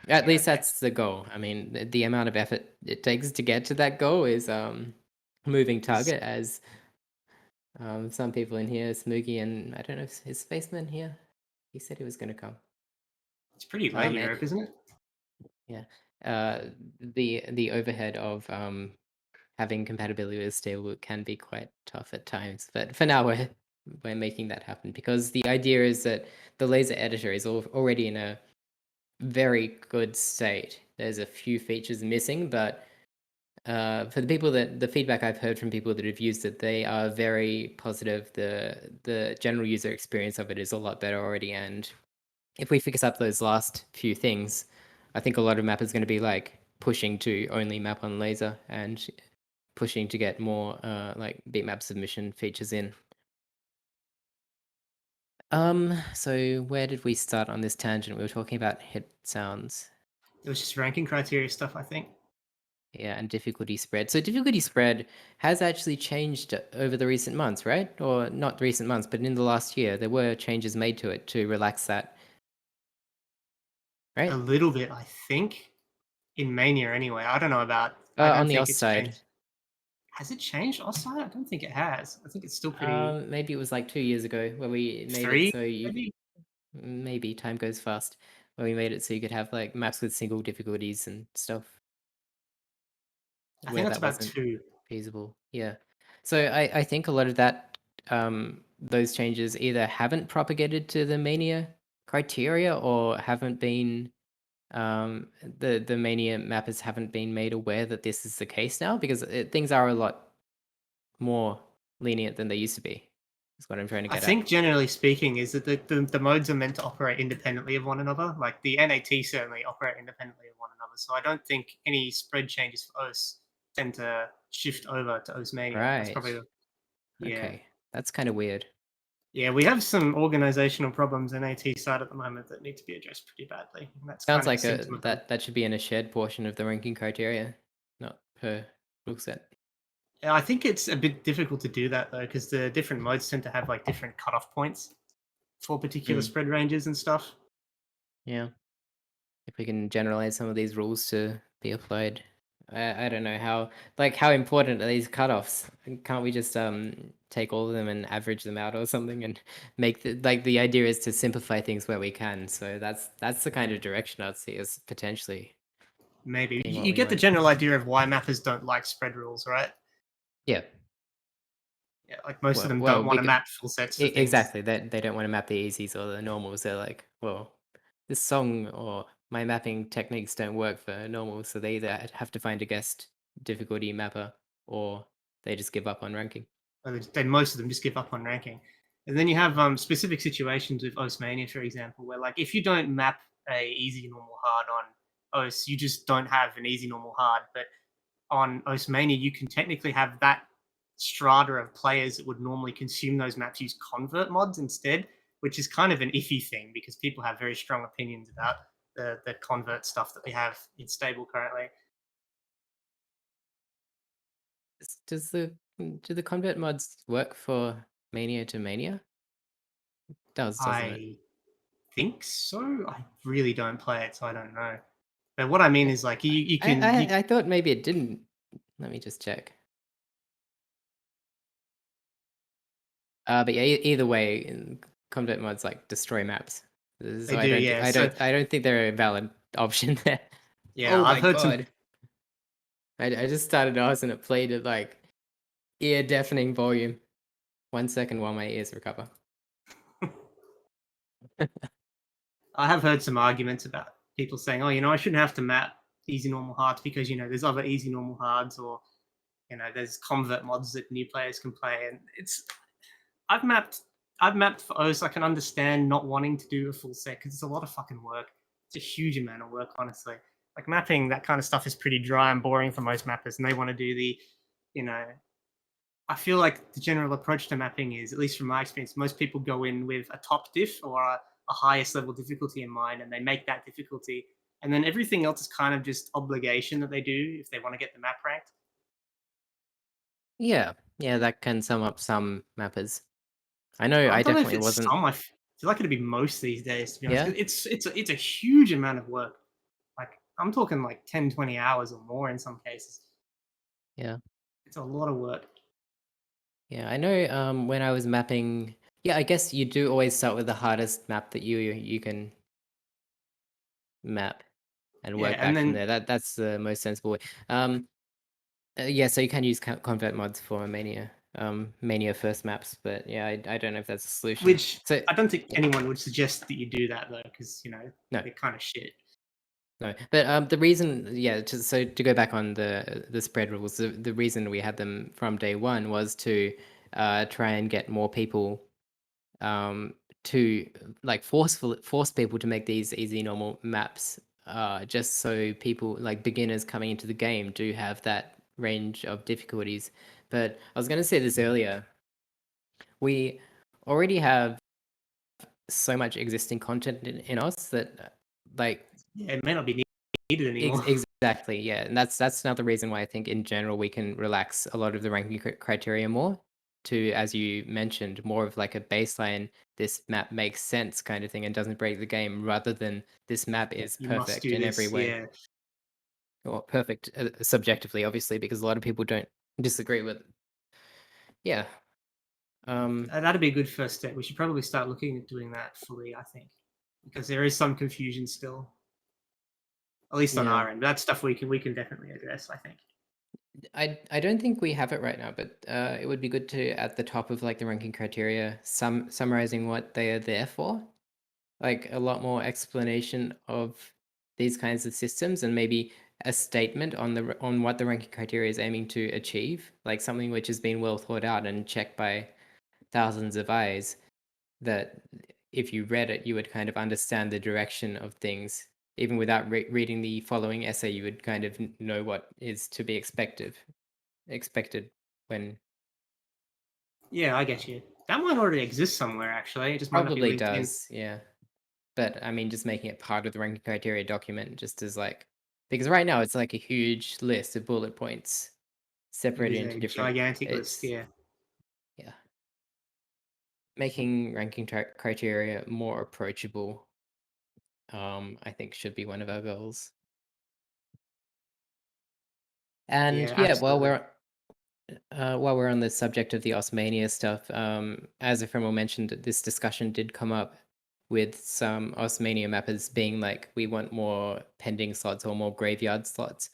Speaker 1: At
Speaker 2: Yeah,
Speaker 1: least
Speaker 2: okay.
Speaker 1: that's the goal. I mean, the amount of effort it takes to get to that goal is moving target, as some people in here, Smoogie, and I don't know if his Spaceman here. He said he was going to come.
Speaker 2: It's pretty late
Speaker 1: And
Speaker 2: Europe, isn't it?
Speaker 1: yeah, the overhead of having compatibility with stable can be quite tough at times. But for now, we're making that happen, because the idea is that the laser editor is already in a very good state. There's a few features missing, but for the feedback I've heard from people that have used it, they are very positive. The general user experience of it is a lot better already, and if we fix up those last few things, I think a lot of mappers going to be like pushing to only map on laser and pushing to get more like bitmap submission features in. So where did we start on this tangent? We were talking about hit sounds.
Speaker 2: It was just ranking criteria stuff, I think.
Speaker 1: Yeah, and difficulty spread. So difficulty spread has actually changed over the recent months, right? Or not recent months, but in the last year, there were changes made to it to relax that,
Speaker 2: A
Speaker 1: right?
Speaker 2: little bit, I think, in Mania anyway. I don't know about. I don't
Speaker 1: On the
Speaker 2: think
Speaker 1: OS
Speaker 2: it's
Speaker 1: side,
Speaker 2: changed. Has it changed offside? I don't think it has. I think it's still pretty
Speaker 1: maybe it was like 2 years ago where we made it
Speaker 2: 3,
Speaker 1: so you
Speaker 2: maybe.
Speaker 1: maybe time goes fast, where we made it so you could have like maps with single difficulties and stuff
Speaker 2: I think
Speaker 1: where
Speaker 2: that's
Speaker 1: that
Speaker 2: about
Speaker 1: wasn't
Speaker 2: 2.
Speaker 1: feasible. Yeah. So I think a lot of that those changes either haven't propagated to the Mania criteria, or haven't been the Mania mappers haven't been made aware that this is the case now, because things are a lot more lenient than they used to be. Is what I'm trying to
Speaker 2: I
Speaker 1: get
Speaker 2: think
Speaker 1: at.
Speaker 2: generally speaking is that the modes are meant to operate independently of one another. Like the NAT certainly operate independently of one another. So I don't think any spread changes for OS tend to shift over to OS Mania. That's
Speaker 1: Right.
Speaker 2: probably yeah.
Speaker 1: Okay. That's kind of weird.
Speaker 2: Yeah, we have some organizational problems in AT side at the moment that need to be addressed pretty badly. And that's
Speaker 1: Sounds
Speaker 2: kind of a
Speaker 1: like
Speaker 2: symptom of them.
Speaker 1: that should be in a shared portion of the ranking criteria, not per bookset.
Speaker 2: Yeah, I think it's a bit difficult to do that though, because the different modes tend to have like different cutoff points for particular
Speaker 1: Mm,
Speaker 2: spread ranges and stuff.
Speaker 1: yeah. If we can generalize some of these rules to be applied. I don't know how important are these cutoffs? Can't we just take all of them and average them out or something, and make the idea is to simplify things where we can. So that's the kind of direction I'd see as potentially
Speaker 2: Maybe
Speaker 1: being what
Speaker 2: you
Speaker 1: we
Speaker 2: get the
Speaker 1: want.
Speaker 2: general idea of why mappers don't like spread rules, right?
Speaker 1: Yeah.
Speaker 2: Yeah, like most of them
Speaker 1: Well,
Speaker 2: don't want to
Speaker 1: because
Speaker 2: map full sets for things.
Speaker 1: exactly, they don't want to map the easies or the normals. They're like, well, this song or my mapping techniques don't work for normals, so they either have to find a guest difficulty mapper, or they just give up on ranking.
Speaker 2: Then most of them just give up on ranking. And then you have specific situations with Osmania, for example, where like if you don't map a easy, normal, hard on Os, you just don't have an easy, normal, hard. But on Osmania, you can technically have that strata of players that would normally consume those maps use convert mods instead, which is kind of an iffy thing because people have very strong opinions about the convert stuff that we have in stable currently.
Speaker 1: Do the convert mods work for Mania to Mania? It does, doesn't it?
Speaker 2: I think so. I really don't play it, so I don't know. But what I mean is like
Speaker 1: I thought maybe it didn't. Let me just check. But yeah, either way, convert mods like destroy maps. So
Speaker 2: they do, yeah.
Speaker 1: I don't think they're a valid option there.
Speaker 2: Yeah,
Speaker 1: Oh
Speaker 2: I've
Speaker 1: my
Speaker 2: heard some.
Speaker 1: god. I just started Oz and it played at like ear deafening volume. 1 second while my ears recover.
Speaker 2: I have heard some arguments about people saying, "Oh, I shouldn't have to map easy normal hards because there's other easy normal hards, or there's convert mods that new players can play." And I've mapped I've mapped for O's. So I can understand not wanting to do a full set because it's a lot of fucking work. It's a huge amount of work, honestly. Like mapping that kind of stuff is pretty dry and boring for most mappers, and they want to do you know, I feel like the general approach to mapping is, at least from my experience, most people go in with a top diff or a highest level difficulty in mind, and they make that difficulty, and then everything else is kind of just obligation that they do if they want to get the map ranked.
Speaker 1: Yeah, yeah, that can sum up some mappers. I know
Speaker 2: I
Speaker 1: I
Speaker 2: don't know if
Speaker 1: definitely
Speaker 2: it's
Speaker 1: wasn't.
Speaker 2: some. I feel like it'd be most these days, to be honest.
Speaker 1: Yeah,
Speaker 2: 'Cause it's a huge amount of work. Like I'm talking like 10, 20 hours or more in some cases.
Speaker 1: yeah,
Speaker 2: It's a lot of work.
Speaker 1: yeah. I know. When I was mapping, yeah, I guess you do always start with the hardest map that you can map and
Speaker 2: Yeah,
Speaker 1: work
Speaker 2: and
Speaker 1: back from
Speaker 2: then
Speaker 1: there. That's the most sensible way. Um, yeah, so you can use convert mods for Mania first maps, but yeah, I don't know if that's a solution.
Speaker 2: which
Speaker 1: So
Speaker 2: I don't think
Speaker 1: yeah,
Speaker 2: anyone would suggest that you do that though, because
Speaker 1: no,
Speaker 2: they're kind of shit.
Speaker 1: no. But the reason, yeah, to go back on the spread rules, the reason we had them from day one was to try and get more people um to like force people to make these easy normal maps, just so people like beginners coming into the game do have that range of difficulties. But I was going to say this earlier, we already have so much existing content in us that like
Speaker 2: Yeah, it may not be needed anymore.
Speaker 1: exactly, yeah, and that's another reason why I think in general we can relax a lot of the ranking criteria more to, as you mentioned, more of like a baseline, this map makes sense kind of thing and doesn't break the game, rather than this map is
Speaker 2: You must
Speaker 1: perfect
Speaker 2: do
Speaker 1: in every
Speaker 2: this.
Speaker 1: way.
Speaker 2: Yeah,
Speaker 1: Or perfect subjectively, obviously, because a lot of people don't disagree with it. Yeah. um
Speaker 2: that'd be a good first step. We should probably start looking at doing that fully. I think because there is some confusion still, at least on
Speaker 1: yeah,
Speaker 2: our end. That's stuff we can definitely address. I think.
Speaker 1: I don't think we have it right now, but it would be good to, at the top of like the ranking criteria, summarizing what they are there for, like a lot more explanation of these kinds of systems, and maybe a statement on on what the ranking criteria is aiming to achieve, like something which has been well thought out and checked by thousands of eyes, that if you read it you would kind of understand the direction of things. Even without reading the following essay, you would kind of know what is to be expected when.
Speaker 2: Yeah, I get you. That might already exist somewhere. Actually, it just might not be
Speaker 1: Probably
Speaker 2: linked in.
Speaker 1: does, yeah. But I mean, just making it part of the ranking criteria document, just as like, because right now it's like a huge list of bullet points
Speaker 2: It
Speaker 1: separated
Speaker 2: is
Speaker 1: into
Speaker 2: a
Speaker 1: different.
Speaker 2: gigantic list.
Speaker 1: It's,
Speaker 2: Yeah.
Speaker 1: yeah, making ranking criteria more approachable. I think should be one of our goals. And
Speaker 2: Yeah,
Speaker 1: yeah,
Speaker 2: absolutely.
Speaker 1: while we're on the subject of the Osmania stuff, as Ephemeral mentioned, this discussion did come up with some Osmania mappers being like, we want more pending slots or more graveyard slots.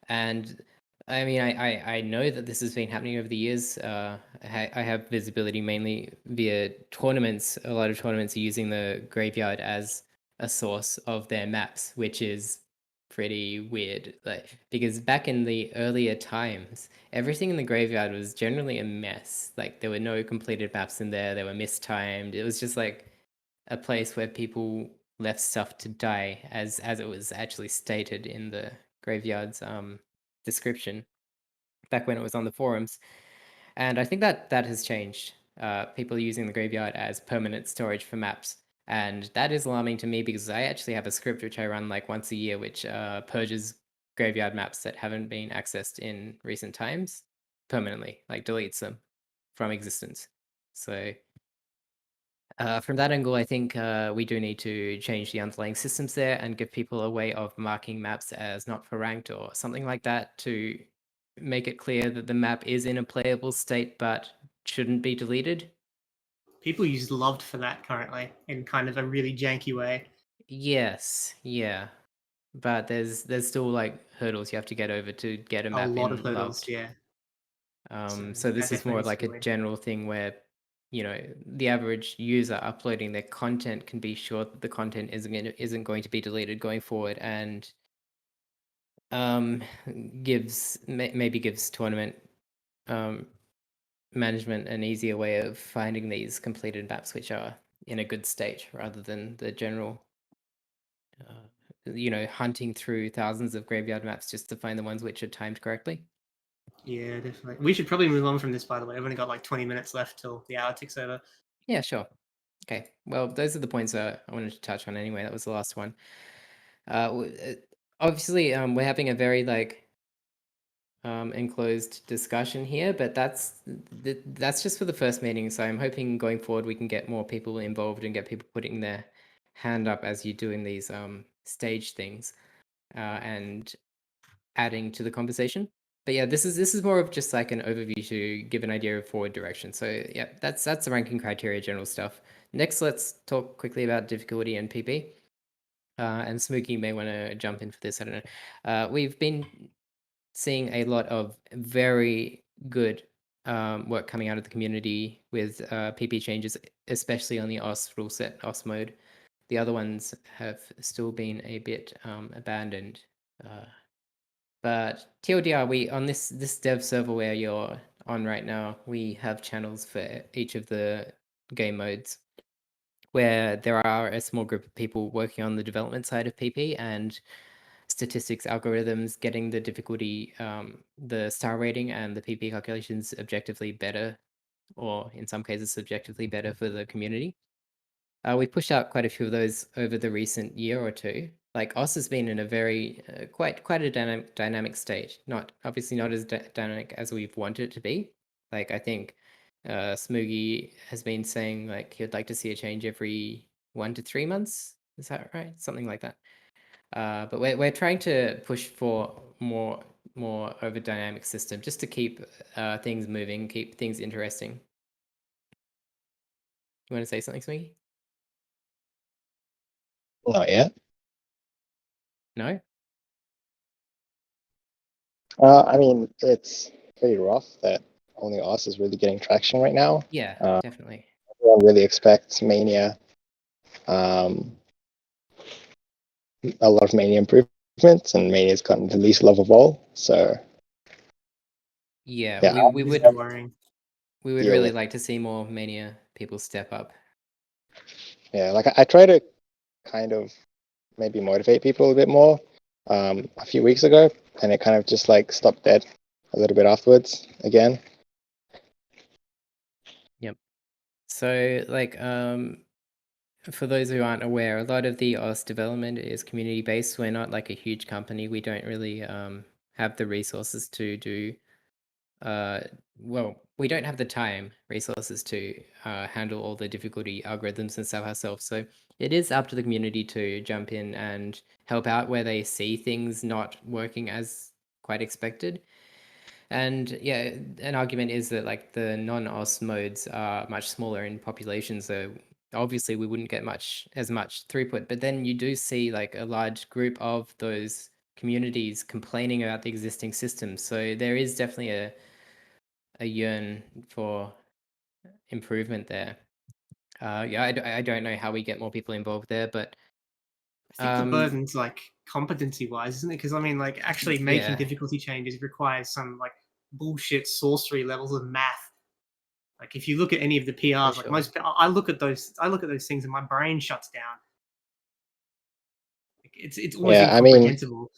Speaker 1: And I mean, I know that this has been happening over the years. I have visibility mainly via tournaments. A lot of tournaments are using the graveyard as a source of their maps, which is pretty weird. Like, because back in the earlier times, everything in the graveyard was generally a mess. Like there were no completed maps in there. They were mistimed. It was just like a place where people left stuff to die, as it was actually stated in the graveyard's description back when it was on the forums. And I think that that has changed. People using the graveyard as permanent storage for maps. And that is alarming to me, because I actually have a script which I run like once a year, which purges graveyard maps that haven't been accessed in recent times permanently, like deletes them from existence. So from that angle, I think we do need to change the underlying systems there and give people a way of marking maps as not for ranked or something like that, to make it clear that the map is in a playable state but shouldn't be deleted.
Speaker 2: People use loved for that currently in kind of a really janky way.
Speaker 1: Yes, yeah. But there's still like hurdles you have to get over to get a
Speaker 2: A
Speaker 1: map
Speaker 2: lot of
Speaker 1: in
Speaker 2: hurdles.
Speaker 1: loved.
Speaker 2: Yeah. So
Speaker 1: So
Speaker 2: that
Speaker 1: this is
Speaker 2: definitely
Speaker 1: more of
Speaker 2: needs to
Speaker 1: like a
Speaker 2: go in.
Speaker 1: general thing where the average user uploading their content can be sure that the content isn't going to be deleted going forward, and maybe gives tournament management an easier way of finding these completed maps which are in a good state, rather than the general hunting through thousands of graveyard maps just to find the ones which are timed correctly.
Speaker 2: Yeah, definitely. We should probably move on from this, by the way. I've only got like 20 minutes left till the hour ticks over.
Speaker 1: Yeah, sure. Okay. Well, those are the points I wanted to touch on anyway. That was the last one. Obviously, we're having a very enclosed discussion here, but that's just for the first meeting. So I'm hoping going forward we can get more people involved and get people putting their hand up as you're doing these stage things, and adding to the conversation. But yeah, this is more of just like an overview to give an idea of forward direction. So yeah, that's the ranking criteria, general stuff. Next, let's talk quickly about difficulty and PP. And Smokey may want to jump in for this. I don't know. We've been seeing a lot of very good work coming out of the community with PP changes, especially on the OS rule set, OS mode. The other ones have still been a bit abandoned. But TLDR, we on this dev server where you're on right now, we have channels for each of the game modes, where there are a small group of people working on the development side of PP and statistics, algorithms, getting the difficulty, the star rating and the PP calculations objectively better, or in some cases subjectively better for the community. We pushed out quite a few of those over the recent year or two. Like OS has been in a very quite a dynamic state. Obviously not as dynamic as we've wanted it to be. Like I think Smoogie has been saying like he would like to see a change every 1 to 3 months. Is that right? Something like that. But we're trying to push for more of a dynamic system just to keep things moving, keep things interesting. You want to say something, Smoogie?
Speaker 3: Not yet.
Speaker 1: No?
Speaker 3: I mean, it's pretty rough that only OS is really getting traction right now.
Speaker 1: Yeah, definitely.
Speaker 3: Everyone really expects Mania. A lot of Mania improvements, and Mania's gotten the least love of all. So
Speaker 1: Yeah,
Speaker 3: Yeah,
Speaker 1: we
Speaker 2: It's
Speaker 1: would
Speaker 2: worrying.
Speaker 1: really
Speaker 3: with-
Speaker 1: like to see more Mania people step up.
Speaker 3: yeah, like I try to kind of maybe motivate people a bit more a few weeks ago, and it kind of just like stopped dead a little bit afterwards again.
Speaker 1: So for those who aren't aware, a lot of the OS development is community based. We're not like a huge company. We don't really have the resources to do we don't have the resources to handle all the difficulty algorithms and stuff ourselves. So it is up to the community to jump in and help out where they see things not working as quite expected. And yeah, an argument is that like the non-OS modes are much smaller in population, so obviously we wouldn't get as much throughput. But then you do see like a large group of those communities complaining about the existing system. So there is definitely a yearn for improvement there. I don't know how we get more people involved there, but
Speaker 2: I think the burden's like competency-wise, isn't it? Because I mean, like actually making
Speaker 1: Yeah.
Speaker 2: difficulty changes requires some like bullshit sorcery levels of math. Like if you look at any of the PRs, like
Speaker 1: sure.
Speaker 2: most, I look at those things and my brain shuts down. Like, it's almost
Speaker 3: Yeah, I mean-
Speaker 2: incomprehensible.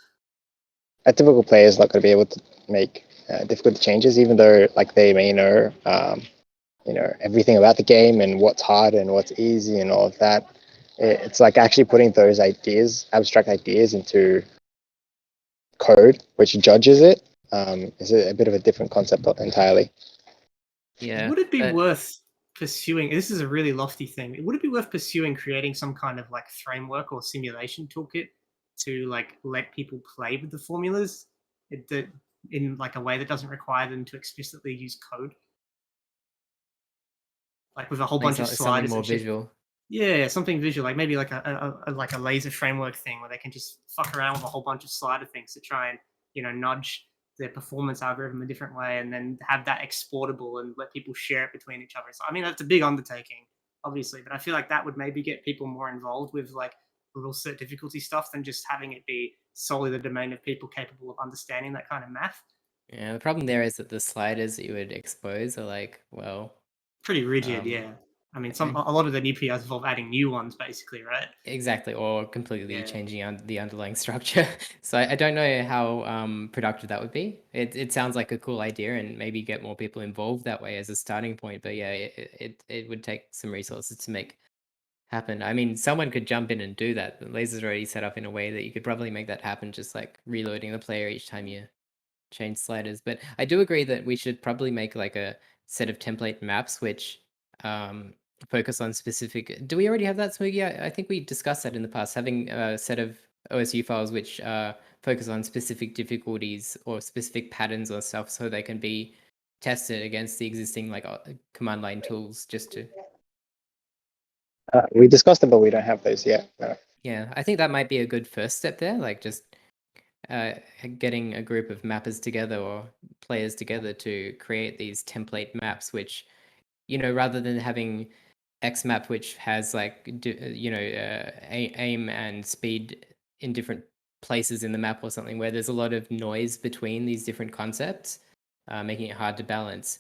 Speaker 3: A typical player is not going to be able to make difficult changes, even though like they may know, everything about the game and what's hard and what's easy and all of that. It's like actually putting those abstract ideas into code, which judges it, is a bit of a different concept entirely.
Speaker 1: Yeah.
Speaker 2: Would it be
Speaker 1: but-
Speaker 2: worth pursuing? This is a really lofty thing. Would it be worth pursuing creating some kind of like framework or simulation toolkit to like let people play with the formulas in like a way that doesn't require them to explicitly use code? Like with a whole
Speaker 1: like
Speaker 2: bunch of
Speaker 1: something
Speaker 2: sliders
Speaker 1: more
Speaker 2: and shit.
Speaker 1: visual.
Speaker 2: Yeah, something visual, like maybe like a laser framework thing where they can just fuck around with a whole bunch of slider things to try and nudge their performance algorithm a different way, and then have that exportable and let people share it between each other. So I mean, that's a big undertaking, obviously, but I feel like that would maybe get people more involved with like rule set difficulty stuff than just having it be solely the domain of people capable of understanding that kind of math.
Speaker 1: Yeah, the problem there is that the sliders that you would expose are like, well,
Speaker 2: Pretty rigid,
Speaker 1: um,
Speaker 2: yeah. I mean,
Speaker 1: and
Speaker 2: a lot of the new PRs involve adding new ones, basically, right?
Speaker 1: exactly, or completely
Speaker 2: Yeah.
Speaker 1: changing the underlying structure. So I don't know how productive that would be. It sounds like a cool idea, and maybe get more people involved that way as a starting point. But yeah, it would take some resources to make happen. I mean, someone could jump in and do that. The laser's already set up in a way that you could probably make that happen, just like reloading the player each time you change sliders. But I do agree that we should probably make like a set of template maps which um, focus on specific. Do we already have that, Smoogie? I think we discussed that in the past, having a set of OSU files which focus on specific difficulties or specific patterns or stuff, so they can be tested against the existing like command line tools. Just to
Speaker 3: We discussed it, but we don't have those yet. No.
Speaker 1: yeah, I think that might be a good first step there. Like just uh, getting a group of mappers together or players together to create these template maps, which, rather than having XMap, which has like, aim and speed in different places in the map or something, where there's a lot of noise between these different concepts, making it hard to balance.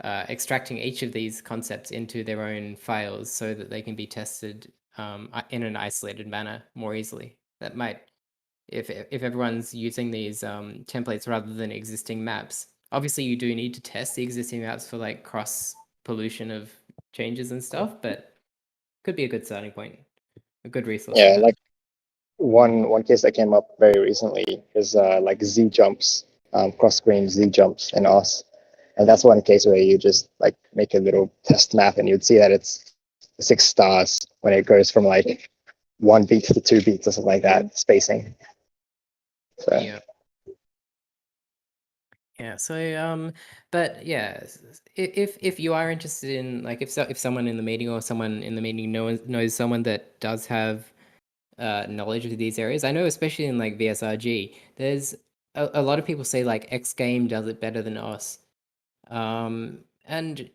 Speaker 1: Extracting each of these concepts into their own files so that they can be tested in an isolated manner more easily. That might, if everyone's using these templates rather than existing maps. Obviously, you do need to test the existing maps for like cross pollution of changes and stuff, but could be a good starting point, a good resource to
Speaker 3: Yeah,
Speaker 1: have.
Speaker 3: like one case that came up very recently is like Z jumps, cross screen Z jumps in OS, and that's one case where you just like make a little test map, and you'd see that it's 6 stars when it goes from like 1 beat to 2 beats or something like that spacing. So
Speaker 1: Yeah. Yeah. So but yeah, if you are interested in like if someone in the meeting or someone in the meeting knows someone that does have knowledge of these areas. I know, especially in like VSRG, there's a lot of people say like X game does it better than us. And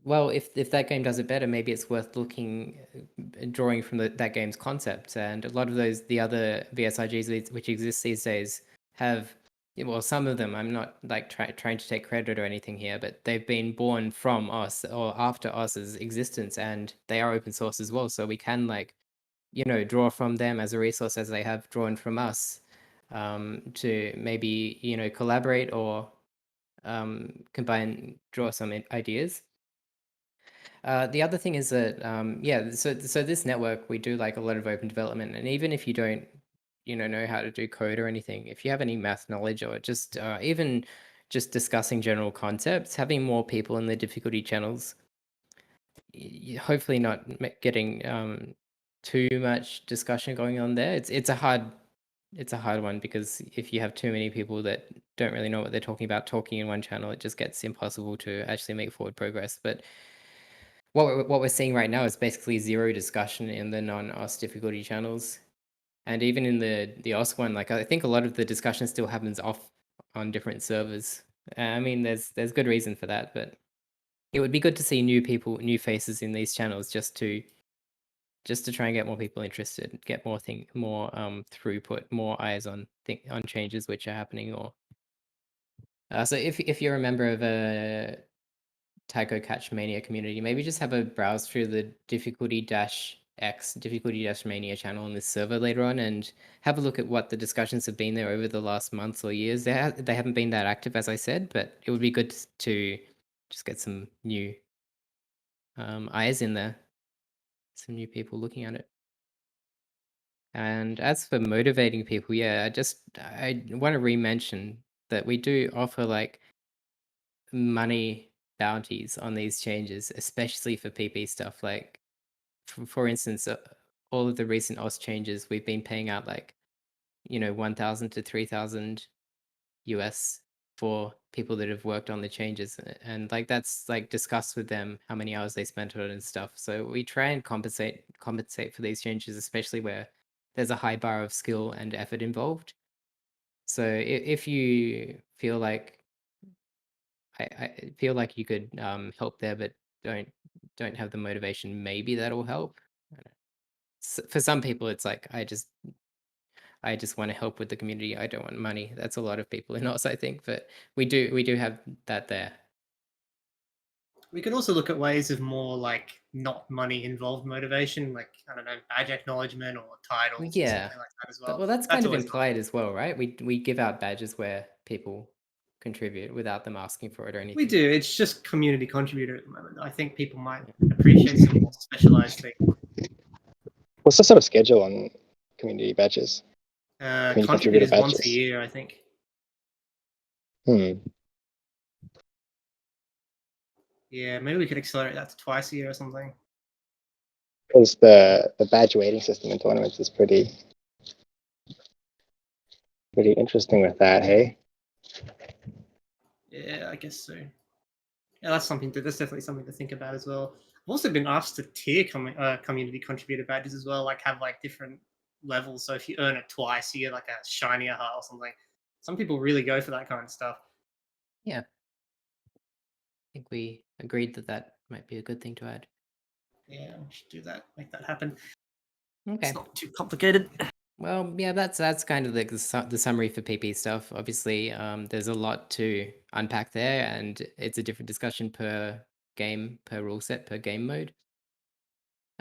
Speaker 1: well, if that game does it better, maybe it's worth looking, drawing from that game's concept. And a lot of the other VSRGs which exist these days have, well, some of them, I'm not like trying to take credit or anything here, but they've been born from us or after us's existence, and they are open source as well. So we can like, draw from them as a resource as they have drawn from us, to maybe, collaborate or combine, draw some ideas. The other thing is that, yeah, so this network, we do like a lot of open development, and even if you don't, know how to do code or anything, if you have any math knowledge or just even just discussing general concepts, having more people in the difficulty channels, hopefully not getting too much discussion going on there. It's a hard one, because if you have too many people that don't really know what they're talking about talking in one channel, it just gets impossible to actually make forward progress. But what we're seeing right now is basically zero discussion in the non-OS difficulty channels, and even in the OS one, like I think a lot of the discussion still happens off on different servers. I mean, there's good reason for that, but it would be good to see new people, new faces in these channels, just to try and get more people interested, get more throughput, more eyes on changes which are happening. Or so if you're a member of a Taiko Catch Mania community, maybe just have a browse through the difficulty-Mania channel on this server later on, and have a look at what the discussions have been there over the last months or years. They haven't been that active, as I said, but it would be good to just get some new eyes in there, some new people looking at it. And as for motivating people, yeah, I want to re-mention that we do offer like money bounties on these changes, especially for PP stuff. Like, for instance, all of the recent OS changes, we've been paying out like, 1,000 to 3,000 US for people that have worked on the changes, and like that's like discussed with them how many hours they spent on it and stuff. So we try and compensate for these changes, especially where there's a high bar of skill and effort involved. So if you feel like I feel like you could help there, but don't have the motivation, maybe that'll help. I don't know. For some people, it's like I just want to help with the community. I don't want money. That's a lot of people in Oz, I think, but we do have that there.
Speaker 2: We could also look at ways of more like not money involved motivation, like I don't know, badge acknowledgement or
Speaker 1: Well,
Speaker 2: titles or
Speaker 1: yeah,
Speaker 2: something like that as well.
Speaker 1: well, that's
Speaker 2: That's
Speaker 1: kind of
Speaker 2: always
Speaker 1: implied as well, right? We give out badges where people contribute without them asking for it or
Speaker 2: we
Speaker 1: anything.
Speaker 2: do. It's just community contributor at the moment. I think people might
Speaker 1: Yeah.
Speaker 2: appreciate some more specialized thing.
Speaker 3: What's the sort of schedule on community badges? Community contributor
Speaker 2: Contributors once a
Speaker 3: badges.
Speaker 2: year, I think.
Speaker 3: Hmm.
Speaker 2: Yeah, maybe we could accelerate that to twice a year or something.
Speaker 3: Because the badge weighting system in tournaments is pretty interesting with that. Hey.
Speaker 2: Yeah, I guess so. Yeah, that's definitely something to think about as well. I've also been asked to tier community contributor badges as well, like have like different levels. So if you earn it twice, you get like a shinier heart or something. Some people really go for that kind of stuff.
Speaker 1: Yeah. I think we agreed that that might be a good thing to add.
Speaker 2: Yeah, we should do that. Make that happen.
Speaker 1: Okay.
Speaker 2: It's not too complicated.
Speaker 1: Well, yeah, that's kind of like the summary for PP stuff. Obviously, there's a lot to unpack there, and it's a different discussion per game, per rule set, per game mode.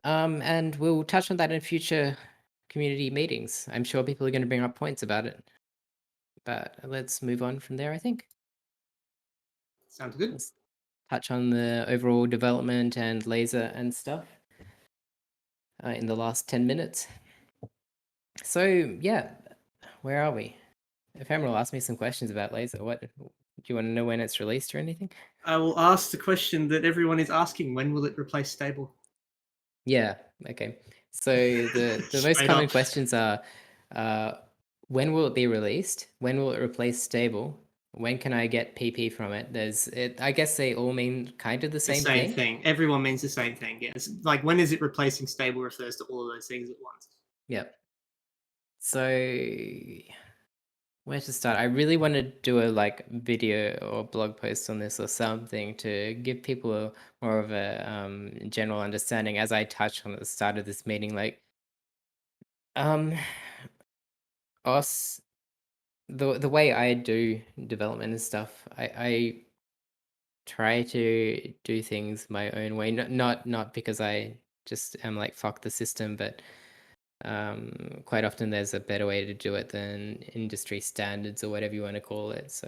Speaker 1: And we'll touch on that in future community meetings. I'm sure people are going to bring up points about it. But let's move on from there, I think.
Speaker 2: Sounds good.
Speaker 1: Let's touch on the overall development and laser and stuff in the last 10 minutes. So, yeah, where are we? Ephemeral asked me some questions about laser. What do you want to know when it's released or anything?
Speaker 2: I will ask the question that everyone is asking: when will it replace stable?
Speaker 1: Yeah, okay. So the most
Speaker 2: Straight
Speaker 1: common
Speaker 2: up.
Speaker 1: questions are when will it be released? When will it replace stable? When can I get PP from it? I guess they all mean kind of the
Speaker 2: The
Speaker 1: same
Speaker 2: same
Speaker 1: thing.
Speaker 2: thing. Everyone means the same thing. Yes. Like when is it replacing stable refers to all of those things at once.
Speaker 1: Yep. So where to start? I really want to do a like video or blog post on this or something to give people more of a general understanding, as I touched on at the start of this meeting. Like, us, the way I do development and stuff, I try to do things my own way. Not because I just am like fuck the system, but quite often there's a better way to do it than industry standards or whatever you want to call it. So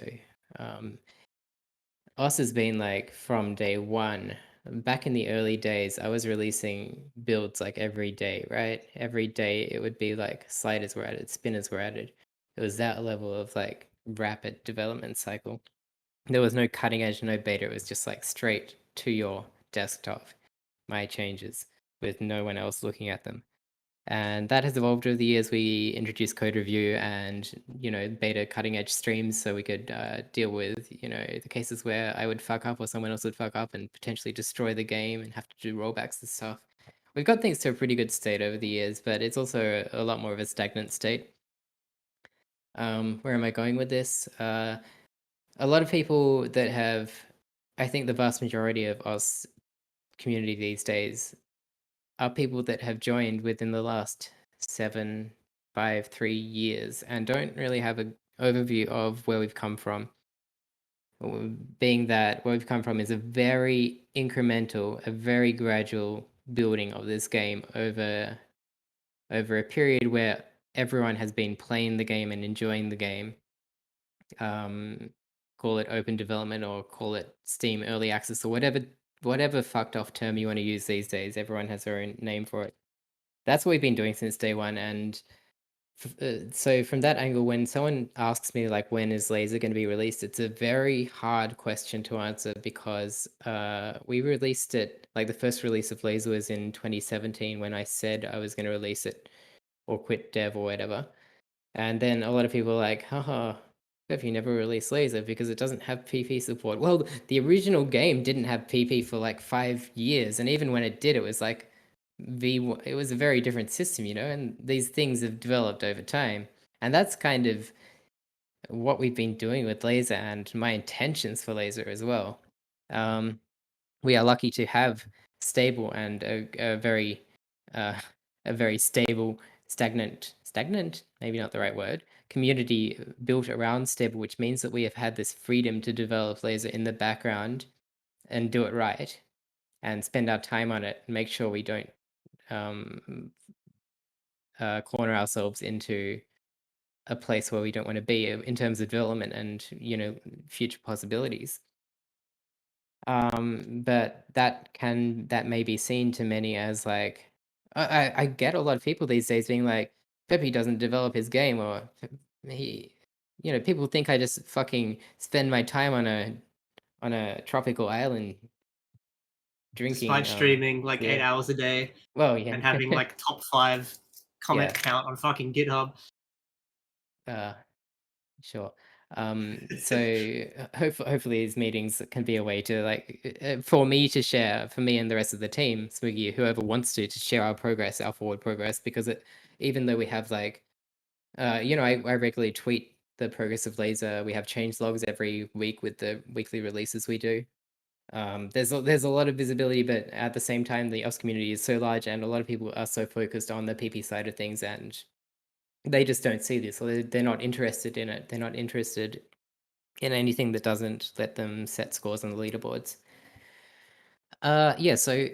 Speaker 1: us has been like from day one. Back in the early days, I was releasing builds like every day, right? Every day it would be like sliders were added, spinners were added. It was that level of like rapid development cycle. There was no cutting edge, no beta. It was just like straight to your desktop, my changes, with no one else looking at them. And that has evolved over the years. We introduced code review and, beta cutting edge streams so we could deal with, the cases where I would fuck up or someone else would fuck up and potentially destroy the game and have to do rollbacks and stuff. We've got things to a pretty good state over the years, but it's also a lot more of a stagnant state. Where am I going with this? A lot of people that have, I think the vast majority of us community these days are people that have joined within the last 7, 5, 3 years and don't really have an overview of where we've come from. Being that where we've come from is a very incremental, a very gradual building of this game over a period where everyone has been playing the game and enjoying the game. Call it open development or call it Steam early access or whatever fucked off term you want to use these days. Everyone has their own name for it. That's what we've been doing since day one. And so from that angle, when someone asks me like when is laser going to be released, it's a very hard question to answer because we released it, like the first release of laser was in 2017 when I said I was going to release it or quit dev or whatever. And then a lot of people are like, haha, if you never release laser because it doesn't have PP support. Well, the original game didn't have PP for like 5 years, and even when it did, it was like it was a very different system, and these things have developed over time. And that's kind of what we've been doing with Laser and my intentions for Laser as well. We are lucky to have stable and a very stable, stagnant, maybe not the right word, community built around stable, which means that we have had this freedom to develop Laser in the background and do it right and spend our time on it and make sure we don't corner ourselves into a place where we don't want to be in terms of development and future possibilities. But that may be seen to many as like I get a lot of people these days being like, Pepe doesn't develop his game, or he people think I just fucking spend my time on a tropical island drinking
Speaker 2: Despite streaming like 8
Speaker 1: yeah.
Speaker 2: hours a day
Speaker 1: Well, yeah.
Speaker 2: and having like top 5 comment
Speaker 1: Yeah.
Speaker 2: count on fucking GitHub.
Speaker 1: Sure. So hopefully these meetings can be a way to like for me to share, for me and the rest of the team, Smoogie, whoever wants to share our progress, our forward progress, because even though we have like I regularly tweet the progress of Laser. We have change logs every week with the weekly releases we do. There's a lot of visibility, but at the same time, the OS community is so large, and a lot of people are so focused on the PP side of things, and they just don't see this, or they're not interested in it. They're not interested in anything that doesn't let them set scores on the leaderboards. Yeah, so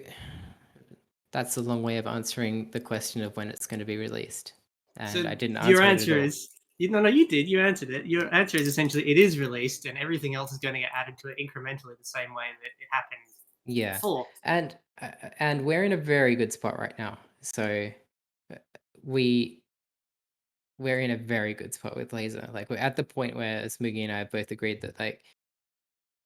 Speaker 1: that's a long way of answering the question of when it's going to be released. And
Speaker 2: So
Speaker 1: I didn't answer
Speaker 2: your
Speaker 1: it at
Speaker 2: answer
Speaker 1: all.
Speaker 2: is no, you did. You answered it. Your answer is essentially it is released, and everything else is going to get added to it incrementally, the same way that it happened
Speaker 1: Yeah,
Speaker 2: before.
Speaker 1: and we're in a very good spot right now. So we're in a very good spot with Laser. Like we're at the point where Smoogie and I both agreed that like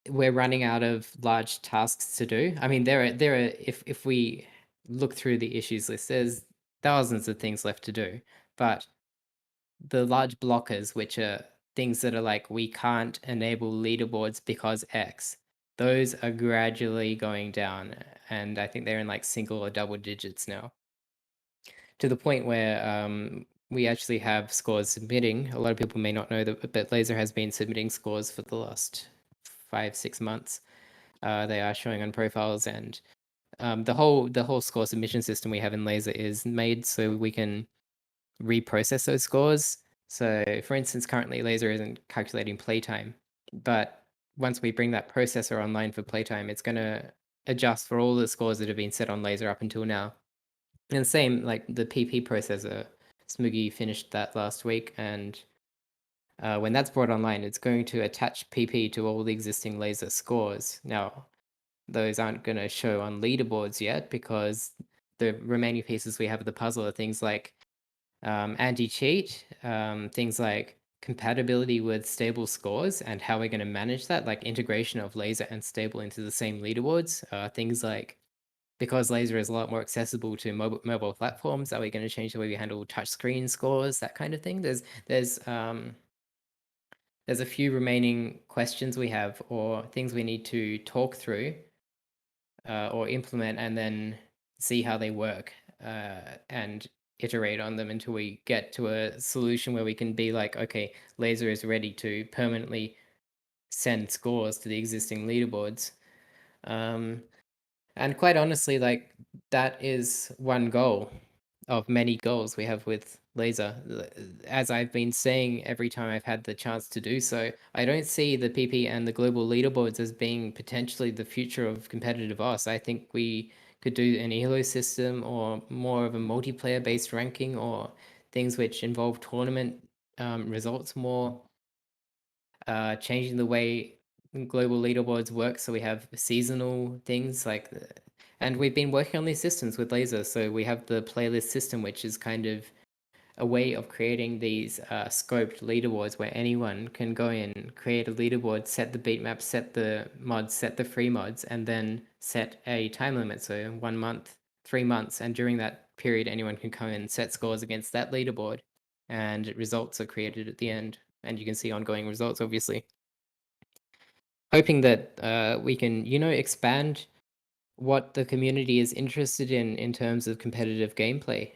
Speaker 1: we're running out of large tasks to do. I mean, there are if we look through the issues list, there's thousands of things left to do, but the large blockers, which are things that are like we can't enable leaderboards because X, those are gradually going down, and I think they're in like single or double digits now, to the point where we actually have scores submitting. A lot of people may not know that, but Laser has been submitting scores for the last 5-6 months. They are showing on profiles, and the whole score submission system we have in Laser is made so we can reprocess those scores. So, for instance, currently Laser isn't calculating playtime, but once we bring that processor online for playtime, it's going to adjust for all the scores that have been set on Laser up until now. And same like the PP processor, Smoogie finished that last week, and when that's brought online, it's going to attach PP to all the existing Laser scores. Now, those aren't going to show on leaderboards yet because the remaining pieces we have of the puzzle are things like anti-cheat, things like compatibility with stable scores and how we're going to manage that, like integration of Laser and stable into the same leaderboards. Things like, because Laser is a lot more accessible to mobile platforms, are we going to change the way we handle touchscreen scores, that kind of thing? There's a few remaining questions we have or things we need to talk through or implement and then see how they work and iterate on them until we get to a solution where we can be like, okay, Laser is ready to permanently send scores to the existing leaderboards. And quite honestly, like that is one goal of many goals we have with Laser. As I've been saying every time I've had the chance to do so, I don't see the PP and the global leaderboards as being potentially the future of competitive OS. I think we could do an ELO system or more of a multiplayer based ranking or things which involve tournament results more, changing the way global leaderboards work so we have seasonal things like and we've been working on these systems with Laser. So we have the playlist system, which is kind of a way of creating these scoped leaderboards where anyone can go in, create a leaderboard, set the beat map, set the mods, set the free mods, and then set a time limit. So 1 month, 3 months. And during that period, anyone can come in and set scores against that leaderboard. And results are created at the end. And you can see ongoing results, obviously. Hoping that we can, expand what the community is interested in terms of competitive gameplay.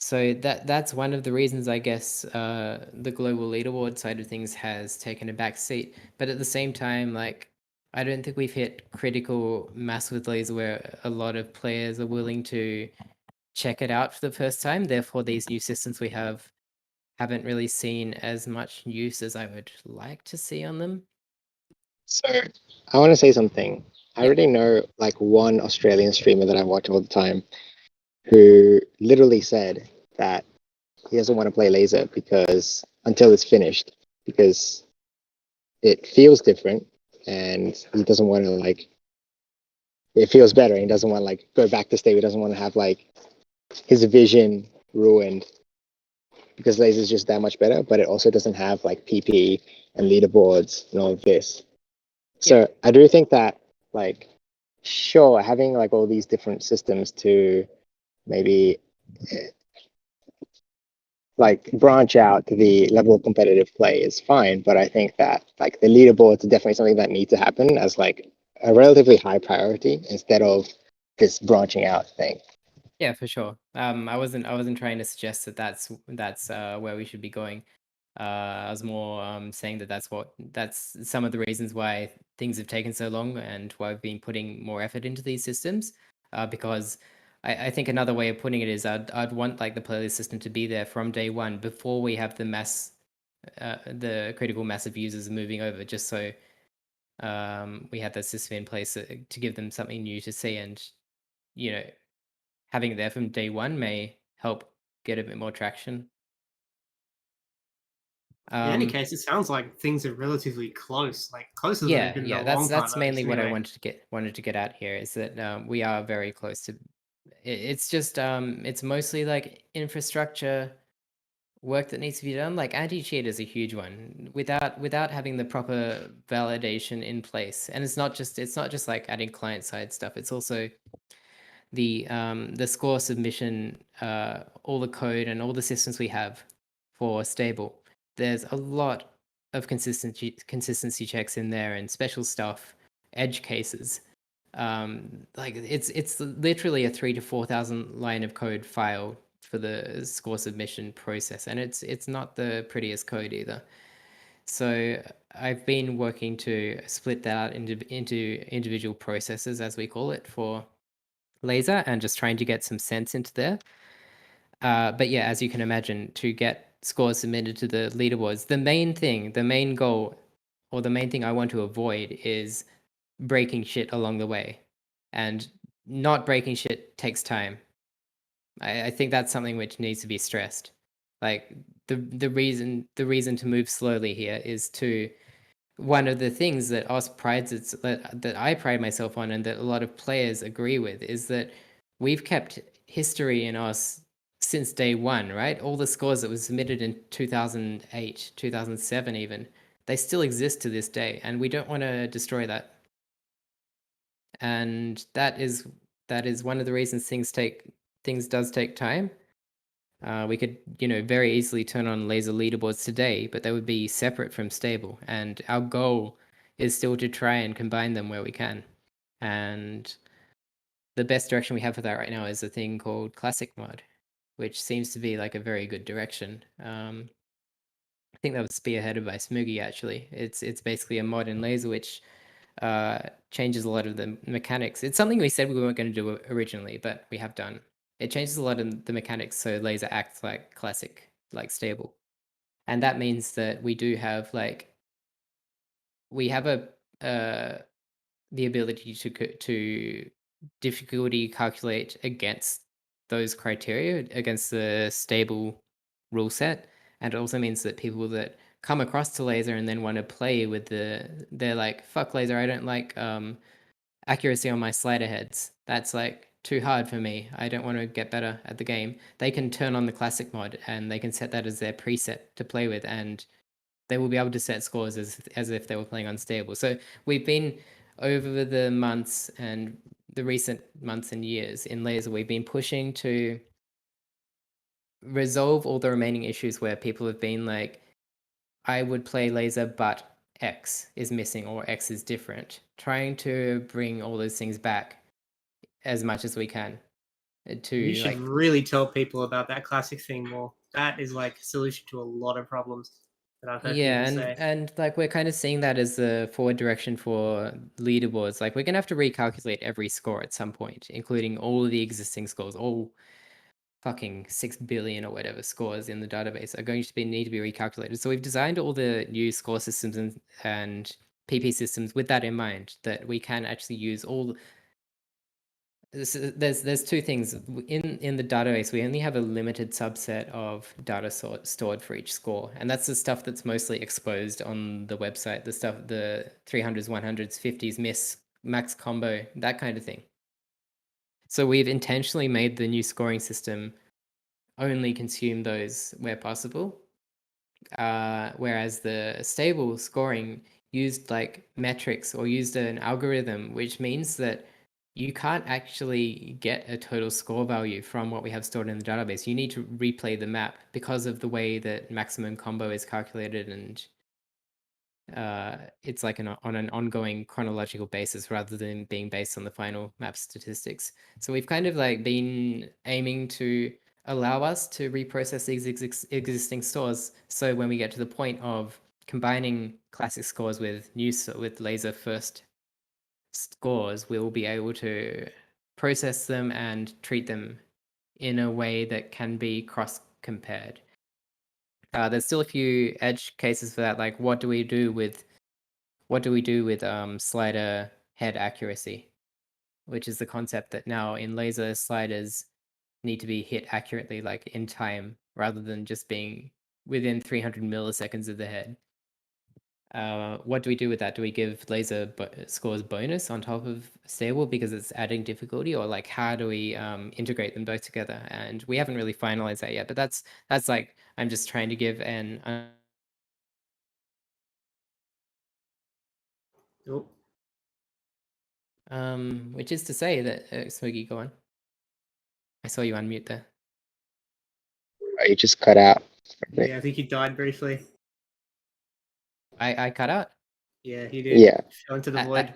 Speaker 1: So that's one of the reasons, I guess, the global leaderboard side of things has taken a back seat. But at the same time, like, I don't think we've hit critical mass with Laser where a lot of players are willing to check it out for the first time. Therefore, these new systems we haven't really seen as much use as I would like to see on them.
Speaker 3: So I want to say something. I
Speaker 1: Yeah.
Speaker 3: already know like one Australian streamer that I watch all the time who literally said that he doesn't want to play laser because until it's finished, because it feels different and he doesn't want to like it feels better and he doesn't want to like go back to state. He doesn't want to have like his vision ruined because laser is just that much better, but it also doesn't have like PP and leaderboards and all of this. So I do think that like sure having like all these different systems to maybe like branch out to the level of competitive play is fine, but I think that like the leaderboards are definitely something that need to happen as like a relatively high priority instead of this branching out thing.
Speaker 1: Yeah, for sure. I wasn't trying to suggest that that's where we should be going. I was more saying that that's some of the reasons why things have taken so long and why we've been putting more effort into these systems. Because I think another way of putting it is I'd want like the playlist system to be there from day one before we have the critical mass of users moving over, just so we have that system in place to give them something new to see, and you know having it there from day one may help get a bit more traction.
Speaker 2: In any case, it sounds like things are relatively close, like closer than they've
Speaker 1: Yeah,
Speaker 2: been in
Speaker 1: yeah,
Speaker 2: a long time.
Speaker 1: that's
Speaker 2: At least,
Speaker 1: mainly what I
Speaker 2: anyway.
Speaker 1: wanted to get at here is that we are very close to. It's just it's mostly like infrastructure work that needs to be done. Like anti-cheat is a huge one. Without having the proper validation in place, and it's not just like adding client side stuff. It's also the score submission, all the code and all the systems we have for stable. There's a lot of consistency checks in there and special stuff, edge cases. Like it's literally a 3 to 4,000 line of code file for the score submission process, and it's not the prettiest code either. So I've been working to split that out into individual processes, as we call it, for laser, and just trying to get some sense into there. But yeah, as you can imagine, to get scores submitted to the leaderboards, the main goal, or the main thing I want to avoid is breaking shit along the way. And not breaking shit takes time. I think that's something which needs to be stressed. Like the reason to move slowly here is to one of the things that that I pride myself on and that a lot of players agree with is that we've kept history in us since day one, right? All the scores that were submitted in 2008, 2007 even, they still exist to this day, and we don't want to destroy that. And that is one of the reasons things does take time. We could, very easily turn on laser leaderboards today, but they would be separate from stable. And our goal is still to try and combine them where we can. And the best direction we have for that right now is a thing called Classic Mod, which seems to be like a very good direction. I think that was spearheaded by Smoogie actually. It's basically a mod in laser which changes a lot of the mechanics. It's something we said we weren't going to do originally, but we have done. It changes a lot of the mechanics so laser acts like classic, like stable. And that means that we do have we have the ability to difficulty calculate against those criteria, against the stable rule set. And it also means that people that come across to laser and then want to play with they're like, fuck laser, I don't like accuracy on my slider heads. That's like too hard for me. I don't want to get better at the game. They can turn on the classic mod and they can set that as their preset to play with, and they will be able to set scores as if they were playing unstable. So we've been over the months and the recent months and years in laser, we've been pushing to resolve all the remaining issues where people have been like, I would play laser, but X is missing or X is different. Trying to bring all those things back as much as we can. to
Speaker 2: You should
Speaker 1: like
Speaker 2: really tell people about that classic thing more. That is like a solution to a lot of problems that I've heard
Speaker 1: yeah,
Speaker 2: people say.
Speaker 1: and like we're kind of seeing that as the forward direction for leaderboards. Like we're gonna have to recalculate every score at some point, including all of the existing scores, all fucking 6 billion or whatever scores in the database are going to need to be recalculated. So we've designed all the new score systems and PP systems with that in mind, that we can actually use all. There's two things in the database. We only have a limited subset of data stored for each score, and that's the stuff that's mostly exposed on the website. The stuff, the 300s, 100s, 50s, miss, max combo, that kind of thing. So we've intentionally made the new scoring system only consume those where possible, whereas the stable scoring used like metrics or used an algorithm, which means that you can't actually get a total score value from what we have stored in the database. You need to replay the map because of the way that maximum combo is calculated, and it's like on an ongoing chronological basis rather than being based on the final map statistics. So we've kind of like been aiming to allow us to reprocess these existing stores. So when we get to the point of combining classic scores with with laser first scores, we'll be able to process them and treat them in a way that can be cross compared. There's still a few edge cases for that, like what do we do with slider head accuracy, which is the concept that now in laser sliders need to be hit accurately, like in time, rather than just being within 300 milliseconds of the head. What do we do with that? Do we give laser scores bonus on top of stable because it's adding difficulty, or like how do we integrate them both together? And we haven't really finalized that yet, but that's like I'm just trying to give an
Speaker 2: Oh,
Speaker 1: which is to say that Smokey, go on. I saw you unmute there.
Speaker 3: You just cut out.
Speaker 2: yeah, I think he died briefly.
Speaker 1: I cut out.
Speaker 2: Yeah, he did.
Speaker 3: Yeah.
Speaker 2: Fell into the void.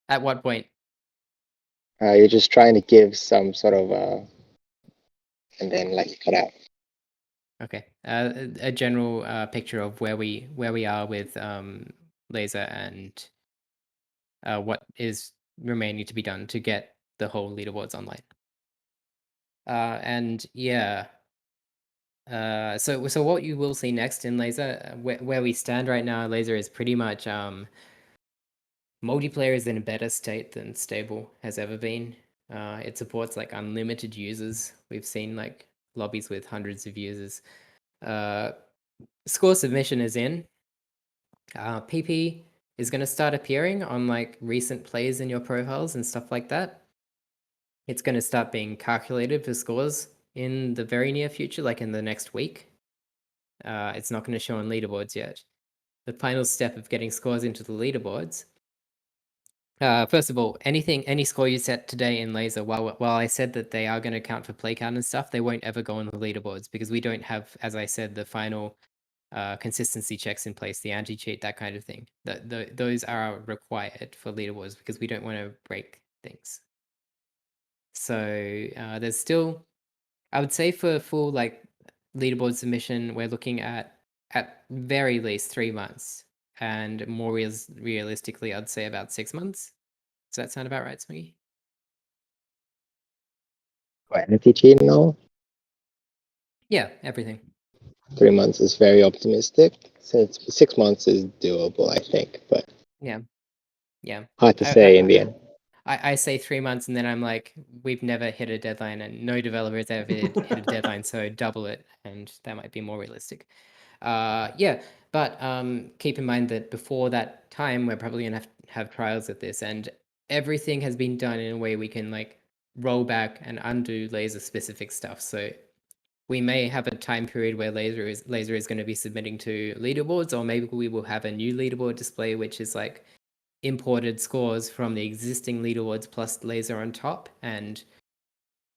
Speaker 1: At what point?
Speaker 3: You're just trying to give some sort of and then like you cut out.
Speaker 1: Okay. A general picture of where we are with laser and what is remaining to be done to get the whole leaderboards online. And yeah. So what you will see next in laser, where we stand right now, laser is pretty much multiplayer is in a better state than stable has ever been. It supports like unlimited users. We've seen like lobbies with hundreds of users. Score submission is in. PP is going to start appearing on like recent plays in your profiles and stuff like that. It's going to start being calculated for scores in the very near future, like in the next week. It's not going to show on leaderboards yet. The final step of getting scores into the leaderboards. First of all, any score you set today in laser, while I said that they are going to count for play count and stuff, they won't ever go on the leaderboards because we don't have, as I said, the final consistency checks in place, the anti-cheat, that kind of thing. Those are required for leaderboards because we don't want to break things. So there's still, I would say for full like leaderboard submission, we're looking at very least 3 months, and more realistically, I'd say about 6 months. Does that sound about right, Smiggy?
Speaker 3: Anti-cheat and all.
Speaker 1: Yeah, everything.
Speaker 3: 3 months is very optimistic. Since 6 months is doable, I think, but
Speaker 1: Yeah.
Speaker 3: hard to say in the end.
Speaker 1: I say 3 months, and then I'm like, we've never hit a deadline, and no developer has ever hit a deadline, so double it, and that might be more realistic. Yeah, but keep in mind that before that time, we're probably gonna have trials of this, and everything has been done in a way we can like roll back and undo laser specific stuff. So we may have a time period where laser is going to be submitting to leaderboards, or maybe we will have a new leaderboard display, which is like imported scores from the existing leaderboards plus laser on top, and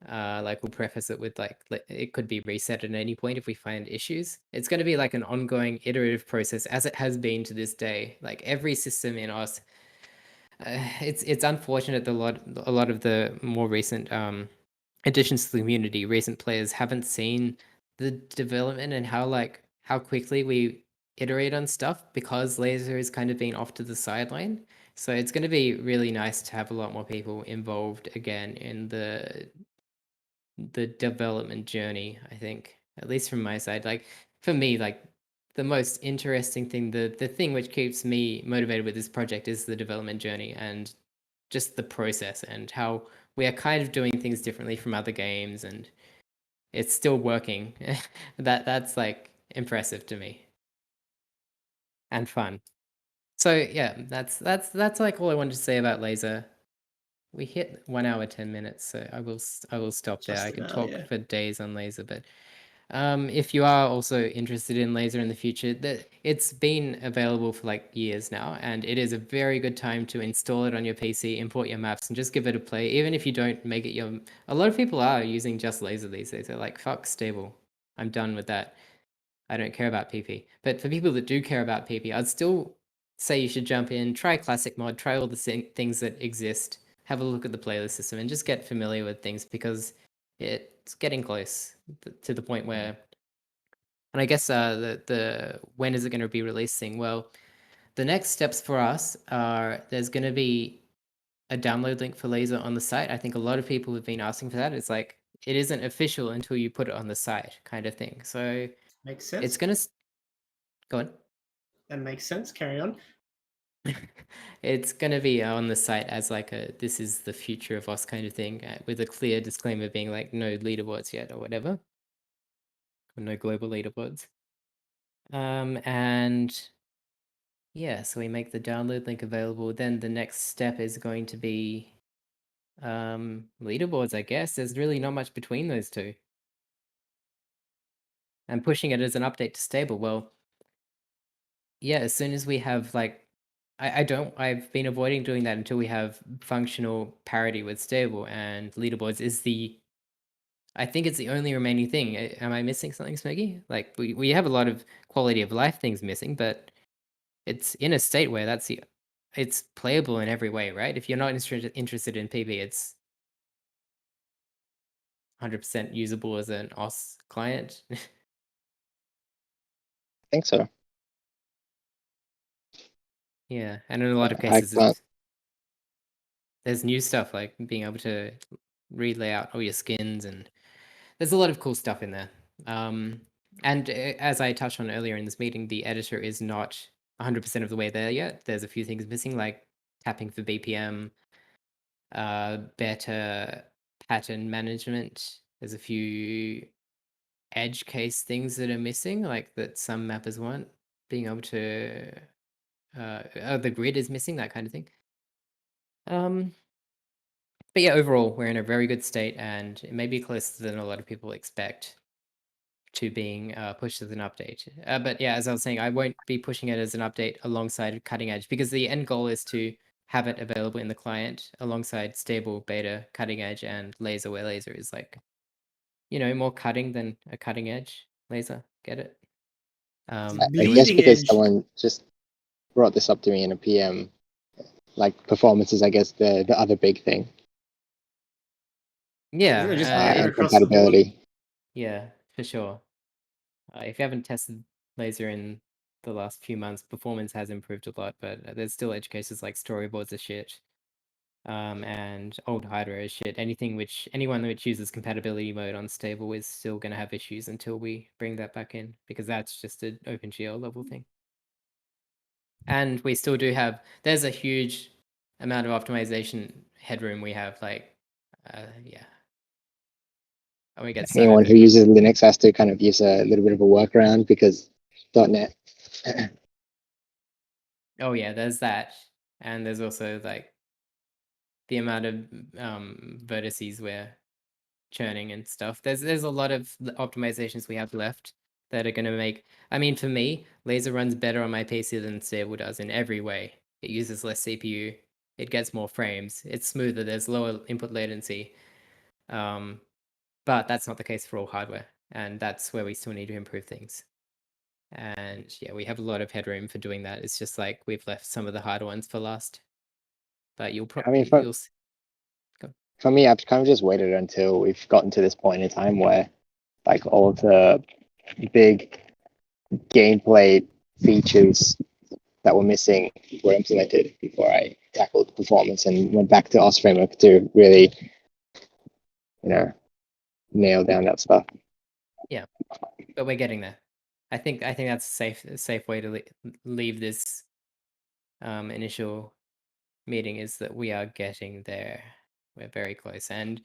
Speaker 1: like we'll preface it with like it could be reset at any point if we find issues. It's going to be like an ongoing iterative process, as it has been to this day. Like every system in OS, it's unfortunate that a lot of the more recent additions to the community, recent players haven't seen the development and how quickly we iterate on stuff because Laser has kind of been off to the sideline. So it's going to be really nice to have a lot more people involved again in the development journey, I think, at least from my side. Like for me, like the most interesting thing, the thing which keeps me motivated with this project is the development journey and just the process and how we are kind of doing things differently from other games and it's still working. That's like impressive to me and fun. So yeah, that's like all I wanted to say about Laser. We hit 1 hour 10 minutes, so I will stop there.
Speaker 2: Just
Speaker 1: I could
Speaker 2: about,
Speaker 1: talk
Speaker 2: yeah.
Speaker 1: for days on Laser, but if you are also interested in Laser in the future, that it's been available for like years now, and it is a very good time to install it on your PC, import your maps, and just give it a play. Even if you don't make it your, a lot of people are using just Laser these days. They're like, fuck stable, I'm done with that. I don't care about PP. But for people that do care about PP, I'd still say you should jump in, try classic mod, try all the things that exist, have a look at the playlist system, and just get familiar with things because it's getting close to the point where. And I guess the when is it going to be released thing? Well, the next steps for us are there's going to be a download link for Laser on the site. I think a lot of people have been asking for that. It's like it isn't official until you put it on the site, kind of thing. So
Speaker 2: Makes sense.
Speaker 1: it's gonna go on.
Speaker 2: That makes sense. Carry on.
Speaker 1: It's gonna be on the site as like a this is the future of us kind of thing, with a clear disclaimer being like no leaderboards yet or whatever, or no global leaderboards. And yeah, so we make the download link available. Then the next step is going to be leaderboards, I guess. There's really not much between those two. And pushing it as an update to stable, well, yeah, as soon as we have like I've been avoiding doing that until we have functional parity with stable, and leaderboards is I think it's the only remaining thing. Am I missing something, Smiggy? Like we have a lot of quality of life things missing, but it's in a state where it's playable in every way, right? If you're not interested in PB, it's 100% usable as an OS client.
Speaker 3: I think so.
Speaker 1: Yeah, and in a lot of
Speaker 3: I
Speaker 1: cases, there's new stuff like being able to relay out all your skins, and there's a lot of cool stuff in there. And as I touched on earlier in this meeting, the editor is not 100% of the way there yet. There's a few things missing, like tapping for BPM, better pattern management. There's a few edge case things that are missing, like that some mappers want. Being able to, the grid is missing, that kind of thing. But yeah, overall, we're in a very good state, and it may be closer than a lot of people expect to being pushed as an update. But yeah, as I was saying, I won't be pushing it as an update alongside Cutting Edge because the end goal is to have it available in the client alongside stable, beta, Cutting Edge, and Laser, where Laser is like, more cutting than a cutting edge Laser. Get it?
Speaker 3: guess
Speaker 2: Bleeding
Speaker 3: because
Speaker 2: edge.
Speaker 3: someone just brought this up to me in a PM, like performance is, I guess, the other big thing.
Speaker 1: Yeah,
Speaker 2: Isn't it just
Speaker 3: And
Speaker 2: better across the board?
Speaker 3: compatibility.
Speaker 1: yeah, for sure. If you haven't tested Laser in the last few months, performance has improved a lot, but there's still edge cases like storyboards are shit. And old hardware is shit. Anyone which uses compatibility mode on stable is still going to have issues until we bring that back in, because that's just an OpenGL level thing. And we still do have, there's a huge amount of optimization headroom we have, like, yeah. And we get
Speaker 3: Anyone
Speaker 1: started.
Speaker 3: who uses Linux has to kind of use a little bit of a workaround because .NET.
Speaker 1: Oh yeah, there's that. And there's also like the amount of vertices we're churning and stuff. There's a lot of optimizations we have left that are going to make, I mean, for me, Laser runs better on my PC than Stable does in every way. It uses less CPU, it gets more frames, it's smoother, there's lower input latency. But that's not the case for all hardware, and that's where we still need to improve things. And yeah, we have a lot of headroom for doing that. It's just like we've left some of the harder ones for last. But you'll
Speaker 3: I mean,
Speaker 1: you'll
Speaker 3: for me, I've kind of just waited until we've gotten to this point in time where like all of the big gameplay features that were missing were implemented before I tackled performance and went back to OS framework to really, nail down that stuff.
Speaker 1: But we're getting there. I think that's a safe way to leave this initial meeting, is that we are getting there. We're very close, and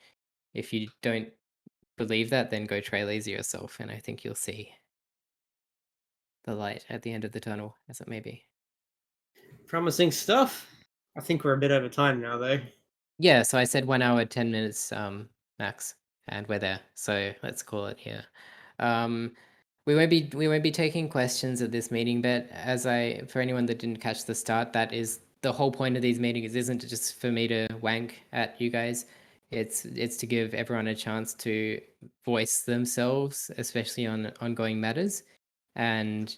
Speaker 1: if you don't believe that, then go try laser yourself, and I think you'll see the light at the end of the tunnel, as it may be.
Speaker 2: Promising stuff. I think we're a bit over time now, though.
Speaker 1: Yeah, so I said 1 hour 10 minutes max, and we're there. So let's call it here. We won't be taking questions at this meeting, but for anyone that didn't catch the start, that is the whole point of these meetings. Isn't just for me to wank at you guys. It's to give everyone a chance to voice themselves, especially on ongoing matters. And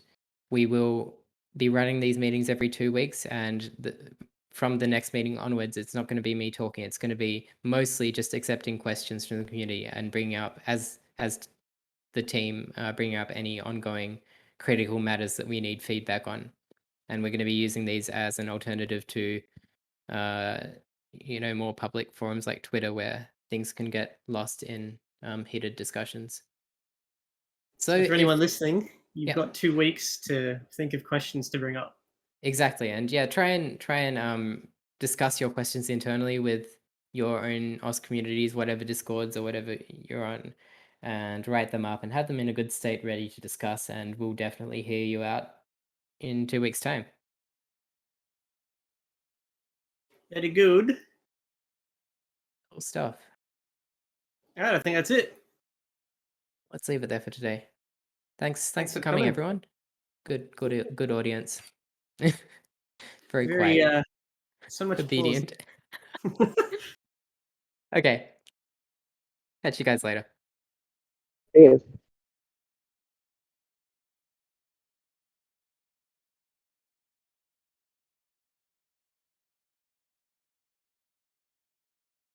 Speaker 1: we will be running these meetings every 2 weeks, and from the next meeting onwards, it's not going to be me talking. It's going to be mostly just accepting questions from the community and bringing up, as the team, bringing up any ongoing critical matters that we need feedback on. And we're going to be using these as an alternative to, more public forums like Twitter, where things can get lost in heated discussions. So
Speaker 2: for anyone listening, you've
Speaker 1: yeah.
Speaker 2: got 2 weeks to think of questions to bring up.
Speaker 1: Exactly, and yeah, try and discuss your questions internally with your own OS communities, whatever Discords or whatever you're on, and write them up and have them in a good state, ready to discuss. And we'll definitely hear you out in 2 weeks' time.
Speaker 2: Very good.
Speaker 1: Cool stuff.
Speaker 2: All right, I think that's it.
Speaker 1: Let's leave it there for today. Thanks
Speaker 2: Thanks
Speaker 1: for
Speaker 2: for
Speaker 1: coming,
Speaker 2: coming.
Speaker 1: everyone. Good audience. Very
Speaker 2: Very
Speaker 1: quiet,
Speaker 2: so much
Speaker 1: obedient.
Speaker 2: applause.
Speaker 1: Okay. Catch you guys later.
Speaker 3: Cheers.